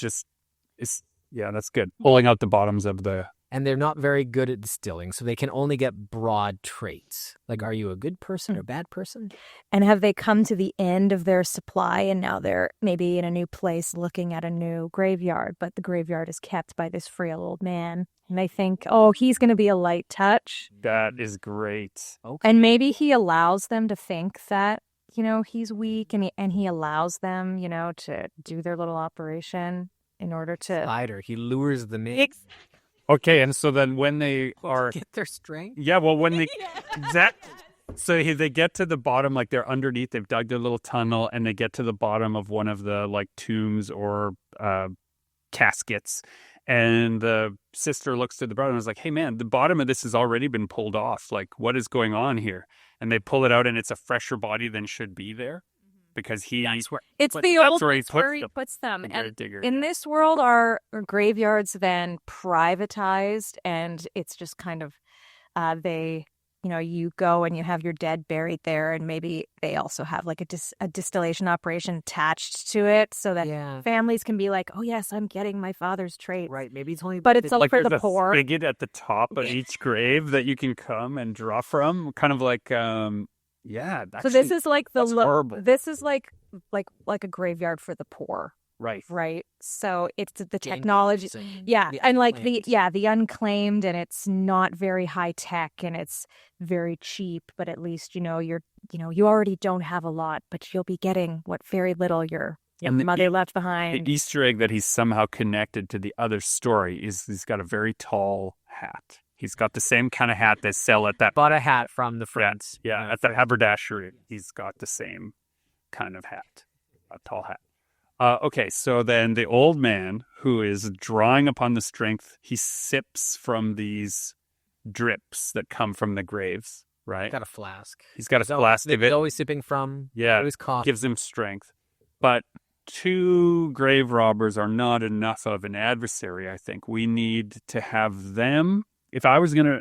Speaker 3: that's good. Pulling out the bottoms of the...
Speaker 4: And they're not very good at distilling, so they can only get broad traits. Like, are you a good person or bad person?
Speaker 1: And have they come to the end of their supply and now they're maybe in a new place looking at a new graveyard, but the graveyard is kept by this frail old man. And they think, oh, he's going to be a light touch.
Speaker 3: That is great.
Speaker 1: Okay. And maybe he allows them to think that, he's weak and he allows them, to do their little operation in order to...
Speaker 4: Spider. He lures them in.
Speaker 3: Okay, and so then when they are...
Speaker 4: Get their strength?
Speaker 3: Yeah, well, when they... Exactly. So they get to the bottom, like they're underneath, they've dug their little tunnel, and they get to the bottom of one of the, like, tombs or caskets. And the sister looks to the brother and is like, hey, man, the bottom of this has already been pulled off. Like, what is going on here? And they pull it out, and it's a fresher body than should be there. Because
Speaker 1: it's the old place where he puts them. And in this world, are graveyards then privatized, and it's just kind of you go and you have your dead buried there, and maybe they also have like a distillation operation attached to it, so that families can be like, oh yes, I'm getting my father's trait.
Speaker 4: Right? Maybe it's only,
Speaker 1: but it's all
Speaker 3: like
Speaker 1: for the poor.
Speaker 3: There's a spigot at the top of each grave that you can come and draw from, kind of like. Yeah.
Speaker 1: So this is like
Speaker 3: horrible.
Speaker 1: This is like a graveyard for the poor.
Speaker 3: Right.
Speaker 1: Right. So it's the technology. Yeah. And like the unclaimed, and it's not very high tech and it's very cheap, but at least, you already don't have a lot, but you'll be getting what very little your mother left behind.
Speaker 3: The Easter egg that he's somehow connected to the other story is he's got a very tall hat. He's got the same kind of hat they sell at that...
Speaker 4: Bought a hat from the friends.
Speaker 3: Yeah, at the haberdashery. He's got the same kind of hat. A tall hat. Okay, so then the old man, who is drawing upon the strength, he sips from these drips that come from the graves, right?
Speaker 4: He's got a flask.
Speaker 3: He's got a flask of it.
Speaker 4: He's always sipping from.
Speaker 3: Yeah,
Speaker 4: his coffee.
Speaker 3: Gives him strength. But 2 grave robbers are not enough of an adversary, I think. We need to have them... If I was going to,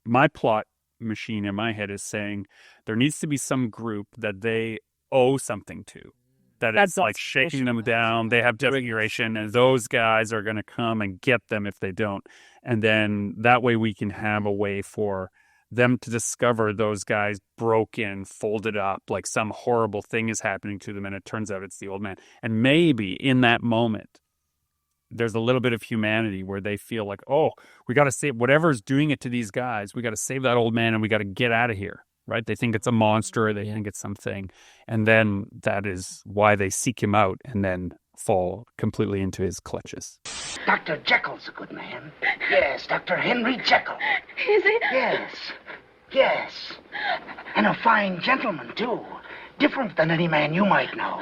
Speaker 3: my plot machine in my head is saying there needs to be some group that they owe something to. That's like shaking them down. They have desperation, and those guys are going to come and get them if they don't. And then that way we can have a way for them to discover those guys broke in, folded up, like some horrible thing is happening to them, and it turns out it's the old man. And maybe in that moment, there's a little bit of humanity where they feel like, oh, we got to save whatever's doing it to these guys. We got to save that old man and we got to get out of here, right? They think it's a monster. Or they think it's something. And then that is why they seek him out and then fall completely into his clutches.
Speaker 10: Dr. Jekyll's a good man. Yes, Dr. Henry Jekyll.
Speaker 9: Is it?
Speaker 10: Yes. And a fine gentleman, too. Different than any man you might know.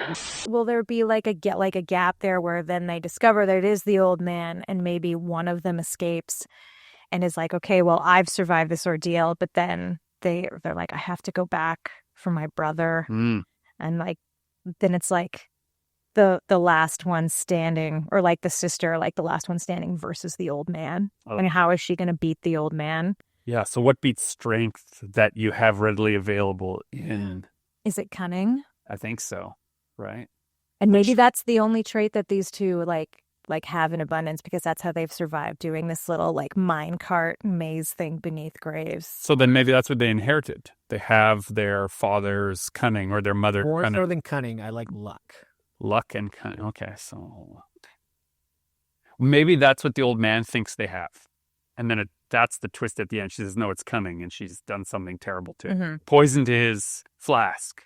Speaker 1: Will there be like a gap there where then they discover that it is the old man and maybe one of them escapes and is like, okay, well, I've survived this ordeal, but then they're like, I have to go back for my brother. And like, then it's like the last one standing, or like the sister, like the last one standing versus the old man. And how is she going to beat the old man?
Speaker 3: Yeah. So what beats strength that you have readily available in...
Speaker 1: Is it cunning?
Speaker 3: I think so, right?
Speaker 1: And maybe that's the only trait that these two like have in abundance, because that's how they've survived, doing this little like minecart maze thing beneath graves.
Speaker 3: So then maybe that's what they inherited. They have their father's cunning or their mother's cunning.
Speaker 4: More than cunning, I like luck.
Speaker 3: Luck and cunning. Okay, so maybe that's what the old man thinks they have. And then that's the twist at the end. She says, no, it's cunning, and she's done something terrible to it. Poisoned his flask.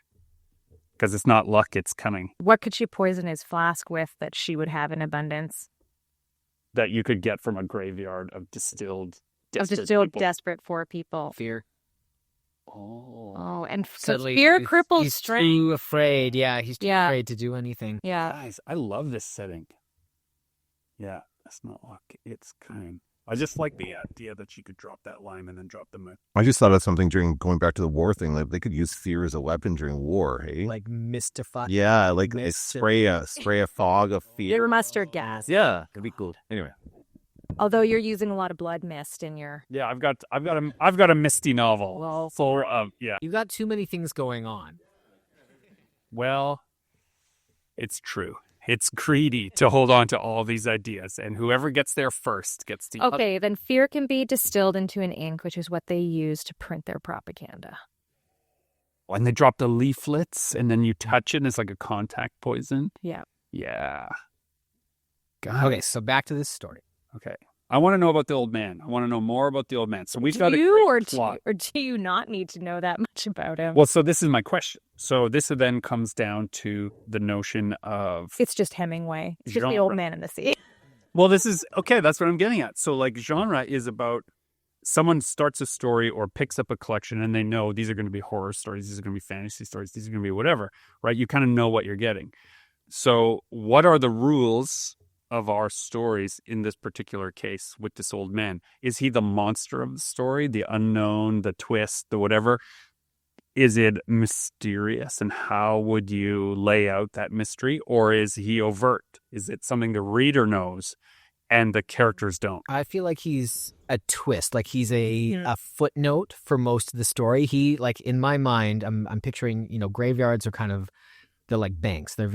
Speaker 3: Because it's not luck, it's cunning.
Speaker 1: What could she poison his flask with that she would have in abundance?
Speaker 3: That you could get from a graveyard of distilled
Speaker 1: desperate for people.
Speaker 4: Fear.
Speaker 1: Oh, and
Speaker 4: Suddenly,
Speaker 1: fear cripples
Speaker 4: he's
Speaker 1: strength.
Speaker 4: too afraid. Yeah, he's too afraid to do anything.
Speaker 1: Yeah.
Speaker 3: Guys, I love this setting. Yeah, that's not luck, it's cunning. I just like the idea that she could drop that line and then drop the myth.
Speaker 5: I just thought of something during going back to the war thing. Like they could use fear as a weapon during war, hey?
Speaker 4: Like mystify.
Speaker 5: Yeah, like they spray a fog of fear.
Speaker 1: Your mustard gas.
Speaker 5: Yeah, it'd be cool. Anyway.
Speaker 1: Although you're using a lot of blood mist in your...
Speaker 3: Yeah, I've got a misty novel.
Speaker 4: Well,
Speaker 3: full of
Speaker 4: You've got too many things going on.
Speaker 3: Well, it's true. It's greedy to hold on to all these ideas, and whoever gets there first gets to...
Speaker 1: Okay, then fear can be distilled into an ink, which is what they use to print their propaganda.
Speaker 3: And they drop the leaflets, and then you touch it, and it's like a contact poison.
Speaker 1: Yeah.
Speaker 3: Yeah.
Speaker 4: Okay, so back to this story.
Speaker 3: Okay. I want to know about the old man. I want to know more about the old man. So we've got
Speaker 1: or do you not need to know that much about him?
Speaker 3: Well, so this is my question. So this then comes down to the notion of...
Speaker 1: It's just Hemingway. It's just the old man in the sea.
Speaker 3: Well, this is... Okay, that's what I'm getting at. So like genre is about someone starts a story or picks up a collection and they know these are going to be horror stories, these are going to be fantasy stories, these are going to be whatever, right? You kind of know what you're getting. So what are the rules of our stories in this particular case with this old man? Is he the monster of the story, the unknown, the twist, the whatever? Is it mysterious, and how would you lay out that mystery? Or is he overt? Is it something the reader knows and the characters don't?
Speaker 4: I feel like he's a twist, like he's a footnote for most of the story. He, like, in my mind, I'm picturing, graveyards are kind of, they're like banks. They're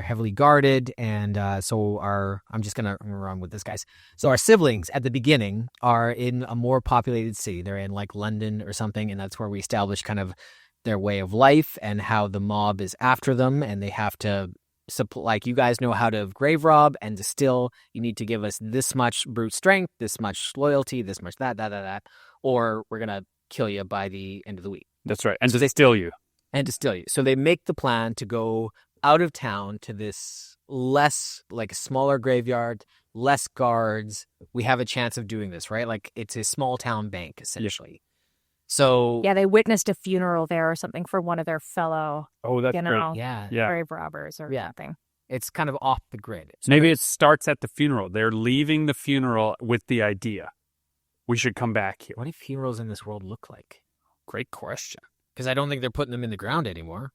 Speaker 4: heavily guarded. And I'm just going to run with this, guys. So our siblings at the beginning are in a more populated city. They're in like London or something. And that's where we establish kind of their way of life and how the mob is after them. And they have to, like, you guys know how to grave rob and distill. You need to give us this much brute strength, this much loyalty, this much that, or we're going to kill you by the end of the week.
Speaker 3: That's right. And so they steal you.
Speaker 4: And distill you. So they make the plan to go out of town to this less, like, smaller graveyard, less guards. We have a chance of doing this, right? Like, it's a small town bank, essentially. Yeah. So
Speaker 1: yeah, they witnessed a funeral there or something for one of their fellow, grave robbers or something.
Speaker 4: It's kind of off the grid.
Speaker 3: Maybe it starts at the funeral. They're leaving the funeral with the idea, we should come back here.
Speaker 4: What do funerals in this world look like?
Speaker 3: Great question.
Speaker 4: Because I don't think they're putting them in the ground anymore.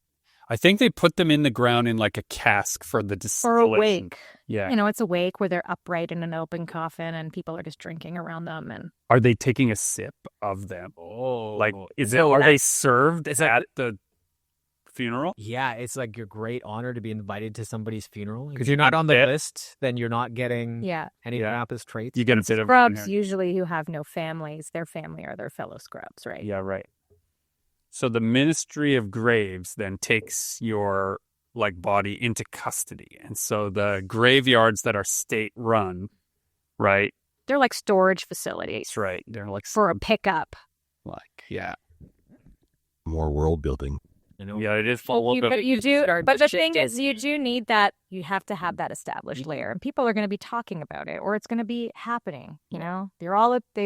Speaker 3: I think they put them in the ground in like a cask for the distillation.
Speaker 1: Or a wake.
Speaker 3: Yeah.
Speaker 1: It's a wake where they're upright in an open coffin and people are just drinking around them. And
Speaker 3: are they taking a sip of them?
Speaker 4: Oh.
Speaker 3: Like, are they served at the funeral.
Speaker 4: Yeah, it's like your great honor to be invited to somebody's funeral. Because you're not on the list, then you're not getting any Krampus traits.
Speaker 3: You get a bit of
Speaker 1: scrubs usually who have no families. Their family are their fellow scrubs, right?
Speaker 3: Yeah, right. So the Ministry of Graves then takes your body into custody, and so the graveyards that are state run, right?
Speaker 1: They're like storage facilities.
Speaker 3: That's right. They're like
Speaker 1: for a pickup.
Speaker 5: More world building.
Speaker 3: Yeah, it is.
Speaker 1: But the thing is, you do need that. You have to have that established layer, and people are going to be talking about it, or it's going to be happening. You know, they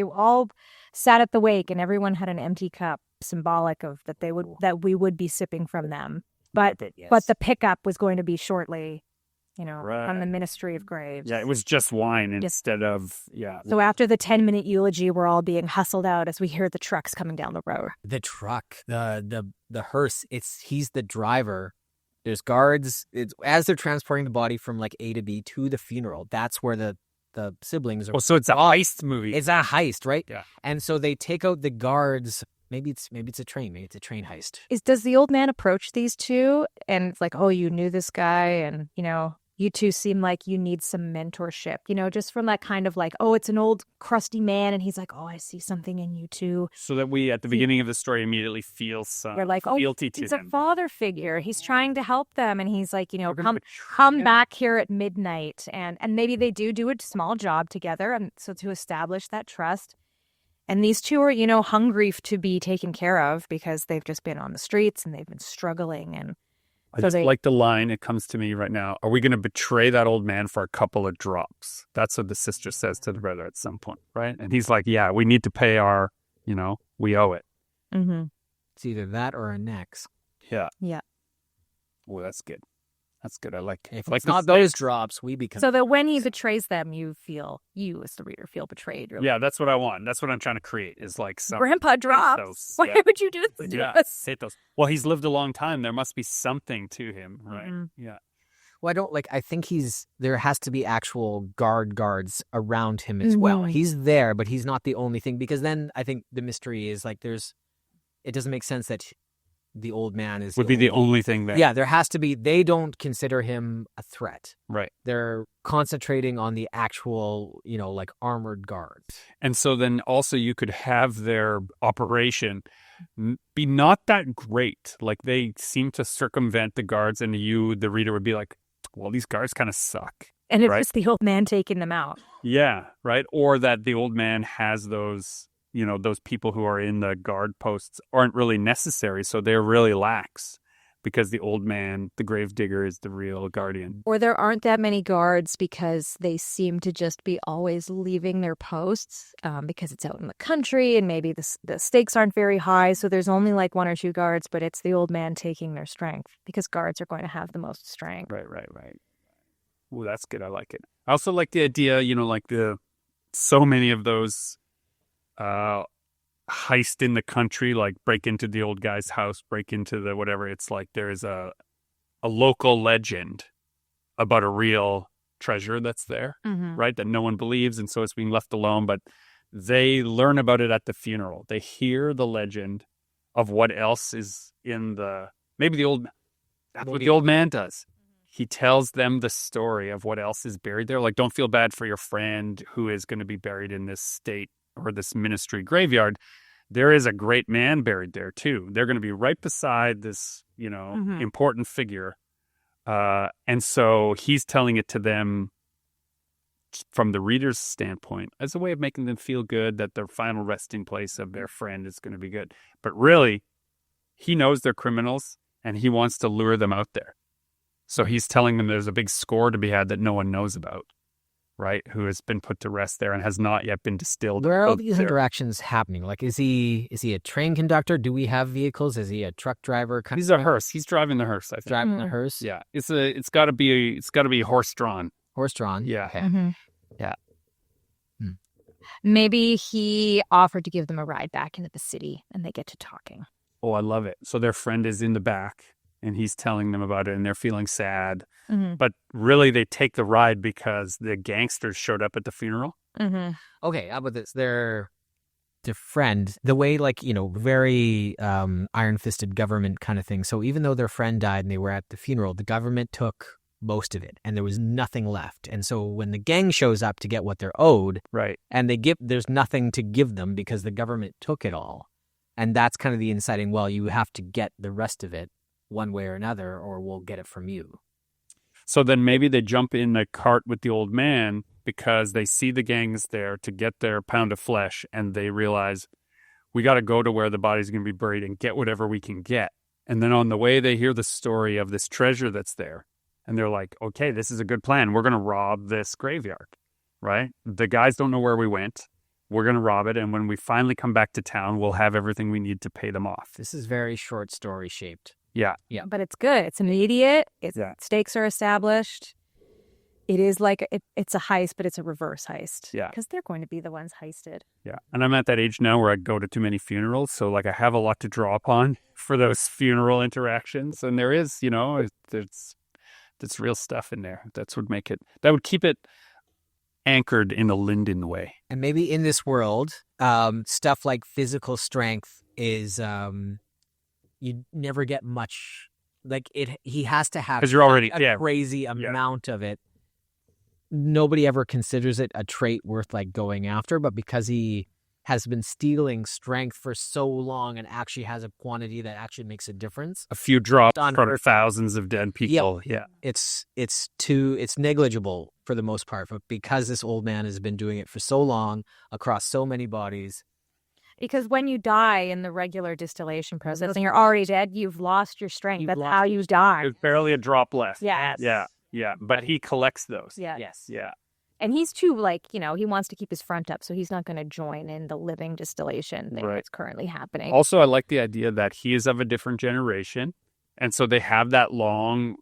Speaker 1: all sat at the wake, and everyone had an empty cup, symbolic of that we would be sipping from them. But the pickup was going to be shortly, from the Ministry of Graves.
Speaker 3: Yeah, it was just wine instead of
Speaker 1: So after the 10-minute eulogy, we're all being hustled out as we hear the trucks coming down the road.
Speaker 4: The truck, the hearse, he's the driver. There's guards. As they're transporting the body from A to B to the funeral, that's where the siblings are.
Speaker 3: Oh, so it's a heist movie.
Speaker 4: It's a heist, right?
Speaker 3: Yeah.
Speaker 4: And so they take out the guards. Maybe it's a train. Maybe it's a train heist.
Speaker 1: Does the old man approach these two and it's like, oh, you knew this guy, and you two seem like you need some mentorship, just from that kind of oh, it's an old crusty man, and he's like, oh, I see something in you too.
Speaker 3: So that we, at the beginning of the story, immediately feel some fealty to him.
Speaker 1: He's a father figure. He's trying to help them, and he's like, come back here at midnight, and maybe they do a small job together, and so to establish that trust. And these two are, hungry to be taken care of because they've just been on the streets and they've been struggling. And
Speaker 3: I just like the line, it comes to me right now. Are we going to betray that old man for a couple of drops? That's what the sister says to the brother at some point, right? And he's like, yeah, we need to pay our, we owe it.
Speaker 1: Mm-hmm.
Speaker 4: It's either that or a nex.
Speaker 3: Yeah.
Speaker 1: Yeah.
Speaker 3: Well, that's good. That's good. I like it.
Speaker 4: If it's not those drops, we become...
Speaker 1: So that when he betrays them, you as the reader feel betrayed. Really.
Speaker 3: Yeah, that's what I want. That's what I'm trying to create is some...
Speaker 1: Grandpa drops. Why would you do this to us?
Speaker 3: Hate those. Well, he's lived a long time. There must be something to him, right?
Speaker 1: Mm-hmm.
Speaker 3: Yeah.
Speaker 4: Well, I think there has to be actual guards around him as well. He's there, but he's not the only thing, because then I think the mystery is it doesn't make sense that the old man would
Speaker 3: be the only thing there.
Speaker 4: Yeah, there has to be. They don't consider him a threat.
Speaker 3: Right.
Speaker 4: They're concentrating on the actual, armored guards.
Speaker 3: And so then also you could have their operation be not that great. They seem to circumvent the guards, and the reader, would be like, well, these guards kind of suck.
Speaker 1: And it's just the old man taking them out.
Speaker 3: Yeah, right. Or that the old man has those... those people who are in the guard posts aren't really necessary, so they're really lax because the old man, the gravedigger, is the real guardian.
Speaker 1: Or there aren't that many guards because they seem to just be always leaving their posts because it's out in the country and maybe the stakes aren't very high, so there's only 1 or 2 guards, but it's the old man taking their strength because guards are going to have the most strength.
Speaker 3: Right. Ooh, that's good. I like it. I also like the idea, so many of those heist in the country, break into the old guy's house, break into the whatever. It's there's a local legend about a real treasure that's there, right? That no one believes, and so it's being left alone. But they learn about it at the funeral. They hear the legend of what else is in maybe the old. That's what the old man does. He tells them the story of what else is buried there. Don't feel bad for your friend who is going to be buried in this state or this ministry graveyard. There is a great man buried there too. They're going to be right beside this, important figure. And so he's telling it to them from the reader's standpoint as a way of making them feel good that their final resting place of their friend is going to be good. But really, he knows they're criminals and he wants to lure them out there. So he's telling them there's a big score to be had that no one knows about. Right, who has been put to rest there and has not yet been distilled.
Speaker 4: Where are all these interactions happening? Is he a train conductor? Do we have vehicles? Is he a truck driver?
Speaker 3: He's a hearse. He's driving the hearse, I think.
Speaker 4: Driving the hearse?
Speaker 3: Yeah. It's got to be horse drawn.
Speaker 4: Horse drawn.
Speaker 3: Yeah.
Speaker 4: Okay.
Speaker 1: Mm-hmm.
Speaker 4: Yeah.
Speaker 1: Maybe he offered to give them a ride back into the city and they get to talking.
Speaker 3: Oh, I love it. So their friend is in the back and he's telling them about it and they're feeling sad.
Speaker 1: Mm-hmm.
Speaker 3: But really they take the ride because the gangsters showed up at the funeral.
Speaker 1: Mm-hmm.
Speaker 4: Okay, how about this? They're their friend, the way, like, you know, very iron-fisted government kind of thing. So even though their friend died and they were at the funeral, the government took most of it and there was nothing left. And so when the gang shows up to get what they're owed,
Speaker 3: Right.
Speaker 4: and there's nothing to give them because the government took it all. And that's kind of the inciting, well, you have to get the rest of it one way or another, or we'll get it from you.
Speaker 3: So then maybe they jump in the cart with the old man because they see the gangs there to get their pound of flesh, and they realize we got to go to where the body's going to be buried and get whatever we can get. And then on the way, they hear the story of this treasure that's there. And they're like, okay, this is a good plan. We're going to rob this graveyard, right? The guys don't know where we went. We're going to rob it. And when we finally come back to town, we'll have everything we need to pay them off.
Speaker 4: This is very short story shaped.
Speaker 3: Yeah.
Speaker 4: Yeah.
Speaker 1: But it's good. It's immediate. Stakes are established. It is like it's a heist, but it's a reverse heist.
Speaker 3: Yeah.
Speaker 1: Because they're going to be the ones heisted.
Speaker 3: Yeah. And I'm at that age now where I go to too many funerals. So, like, I have a lot to draw upon for those funeral interactions. And there is, you know, there's real stuff in there. That would keep it anchored in a Linden way.
Speaker 4: And maybe in this world, stuff like physical strength is, you never get much. Like, he has to have
Speaker 3: 'Cause you're already
Speaker 4: a crazy amount of it. Nobody ever considers it a trait worth like going after, but because he has been stealing strength for so long and actually has a quantity that actually makes a difference.
Speaker 3: A few drops in front of thousands of dead people.
Speaker 4: Yeah. It's negligible for the most part, but because this old man has been doing it for so long across so many bodies.
Speaker 1: Because when you die in the regular distillation process and you're already dead, you've lost your strength. That's how you die.
Speaker 3: There's barely a drop left.
Speaker 1: Yes.
Speaker 3: Yeah. But he collects those.
Speaker 1: Yeah.
Speaker 4: Yes.
Speaker 3: Yeah.
Speaker 1: And he's too, like, you know, he wants to keep his front up, so he's not going to join in the living distillation thing that's currently happening.
Speaker 3: Also, I like the idea that he is of a different generation. And so they have that long,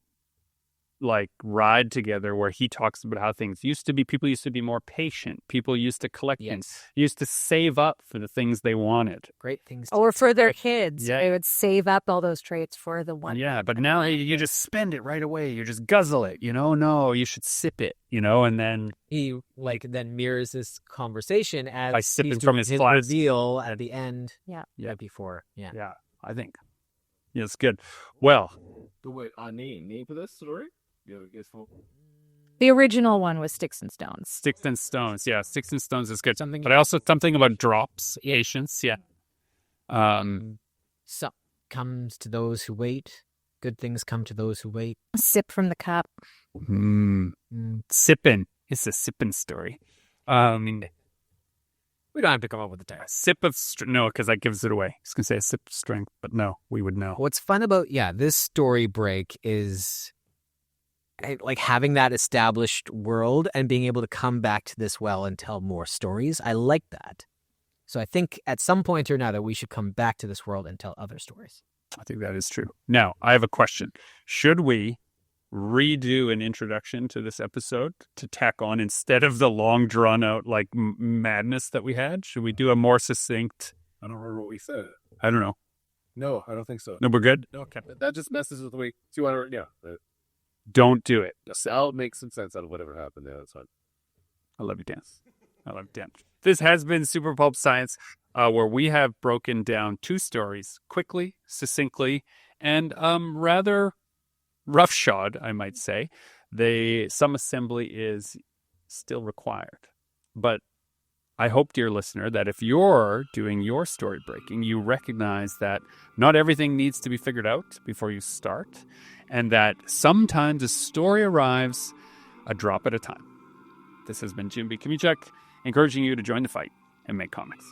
Speaker 3: like, ride together where he talks about how things used to be. People used to be more patient. People used to collect things, used to save up for the things they wanted.
Speaker 4: Great things.
Speaker 1: Or for their kids.
Speaker 3: Yeah.
Speaker 1: They would save up all those traits for the one.
Speaker 3: Yeah, but now you just spend it right away. You just guzzle it, you know? No, you should sip it, you know? And then
Speaker 4: he then mirrors this conversation as
Speaker 3: by sipping
Speaker 4: he's
Speaker 3: from
Speaker 4: doing
Speaker 3: his glass.
Speaker 4: reveal at the end.
Speaker 1: Yeah.
Speaker 4: Right before. Yeah.
Speaker 3: Yeah, I think. Yeah, it's good. Well.
Speaker 5: Wait, name for this story?
Speaker 1: The original one was Sticks and Stones.
Speaker 3: Sticks and Stones. Yeah, Sticks and Stones is good. But I also something about drops, patience. Yeah.
Speaker 4: So comes to those who wait. Good things come to those who wait.
Speaker 1: Sip from the cup.
Speaker 3: Sipping. It's a sipping story.
Speaker 4: We don't have to come up with the title.
Speaker 3: Sip of no, because that gives it away. I was gonna say a sip of strength, but no, we would know.
Speaker 4: What's fun about this story break is like having that established world and being able to come back to this well and tell more stories. I like that. So I think at some point or another we should come back to this world and tell other stories.
Speaker 3: I think that is true. Now, I have a question. Should we redo an introduction to this episode to tack on instead of the long drawn out like madness that we had? Should we do a more succinct?
Speaker 5: I don't remember what we said.
Speaker 3: I don't know.
Speaker 5: No, I don't think so.
Speaker 3: No, we're good.
Speaker 5: No, okay. That just messes with the way. Do you want to? Yeah.
Speaker 3: Don't do it.
Speaker 5: I'll make some sense out of whatever happened. Yeah, that's fine.
Speaker 3: I love you, Dan. I love you, Dan. This has been Super Pulp Science, where we have broken down two stories quickly, succinctly, and rather roughshod, I might say. Some assembly is still required. But I hope, dear listener, that if you're doing your story breaking, you recognize that not everything needs to be figured out before you start, and that sometimes a story arrives a drop at a time. This has been Jim B. Kimichuk, encouraging you to join the fight and make comics.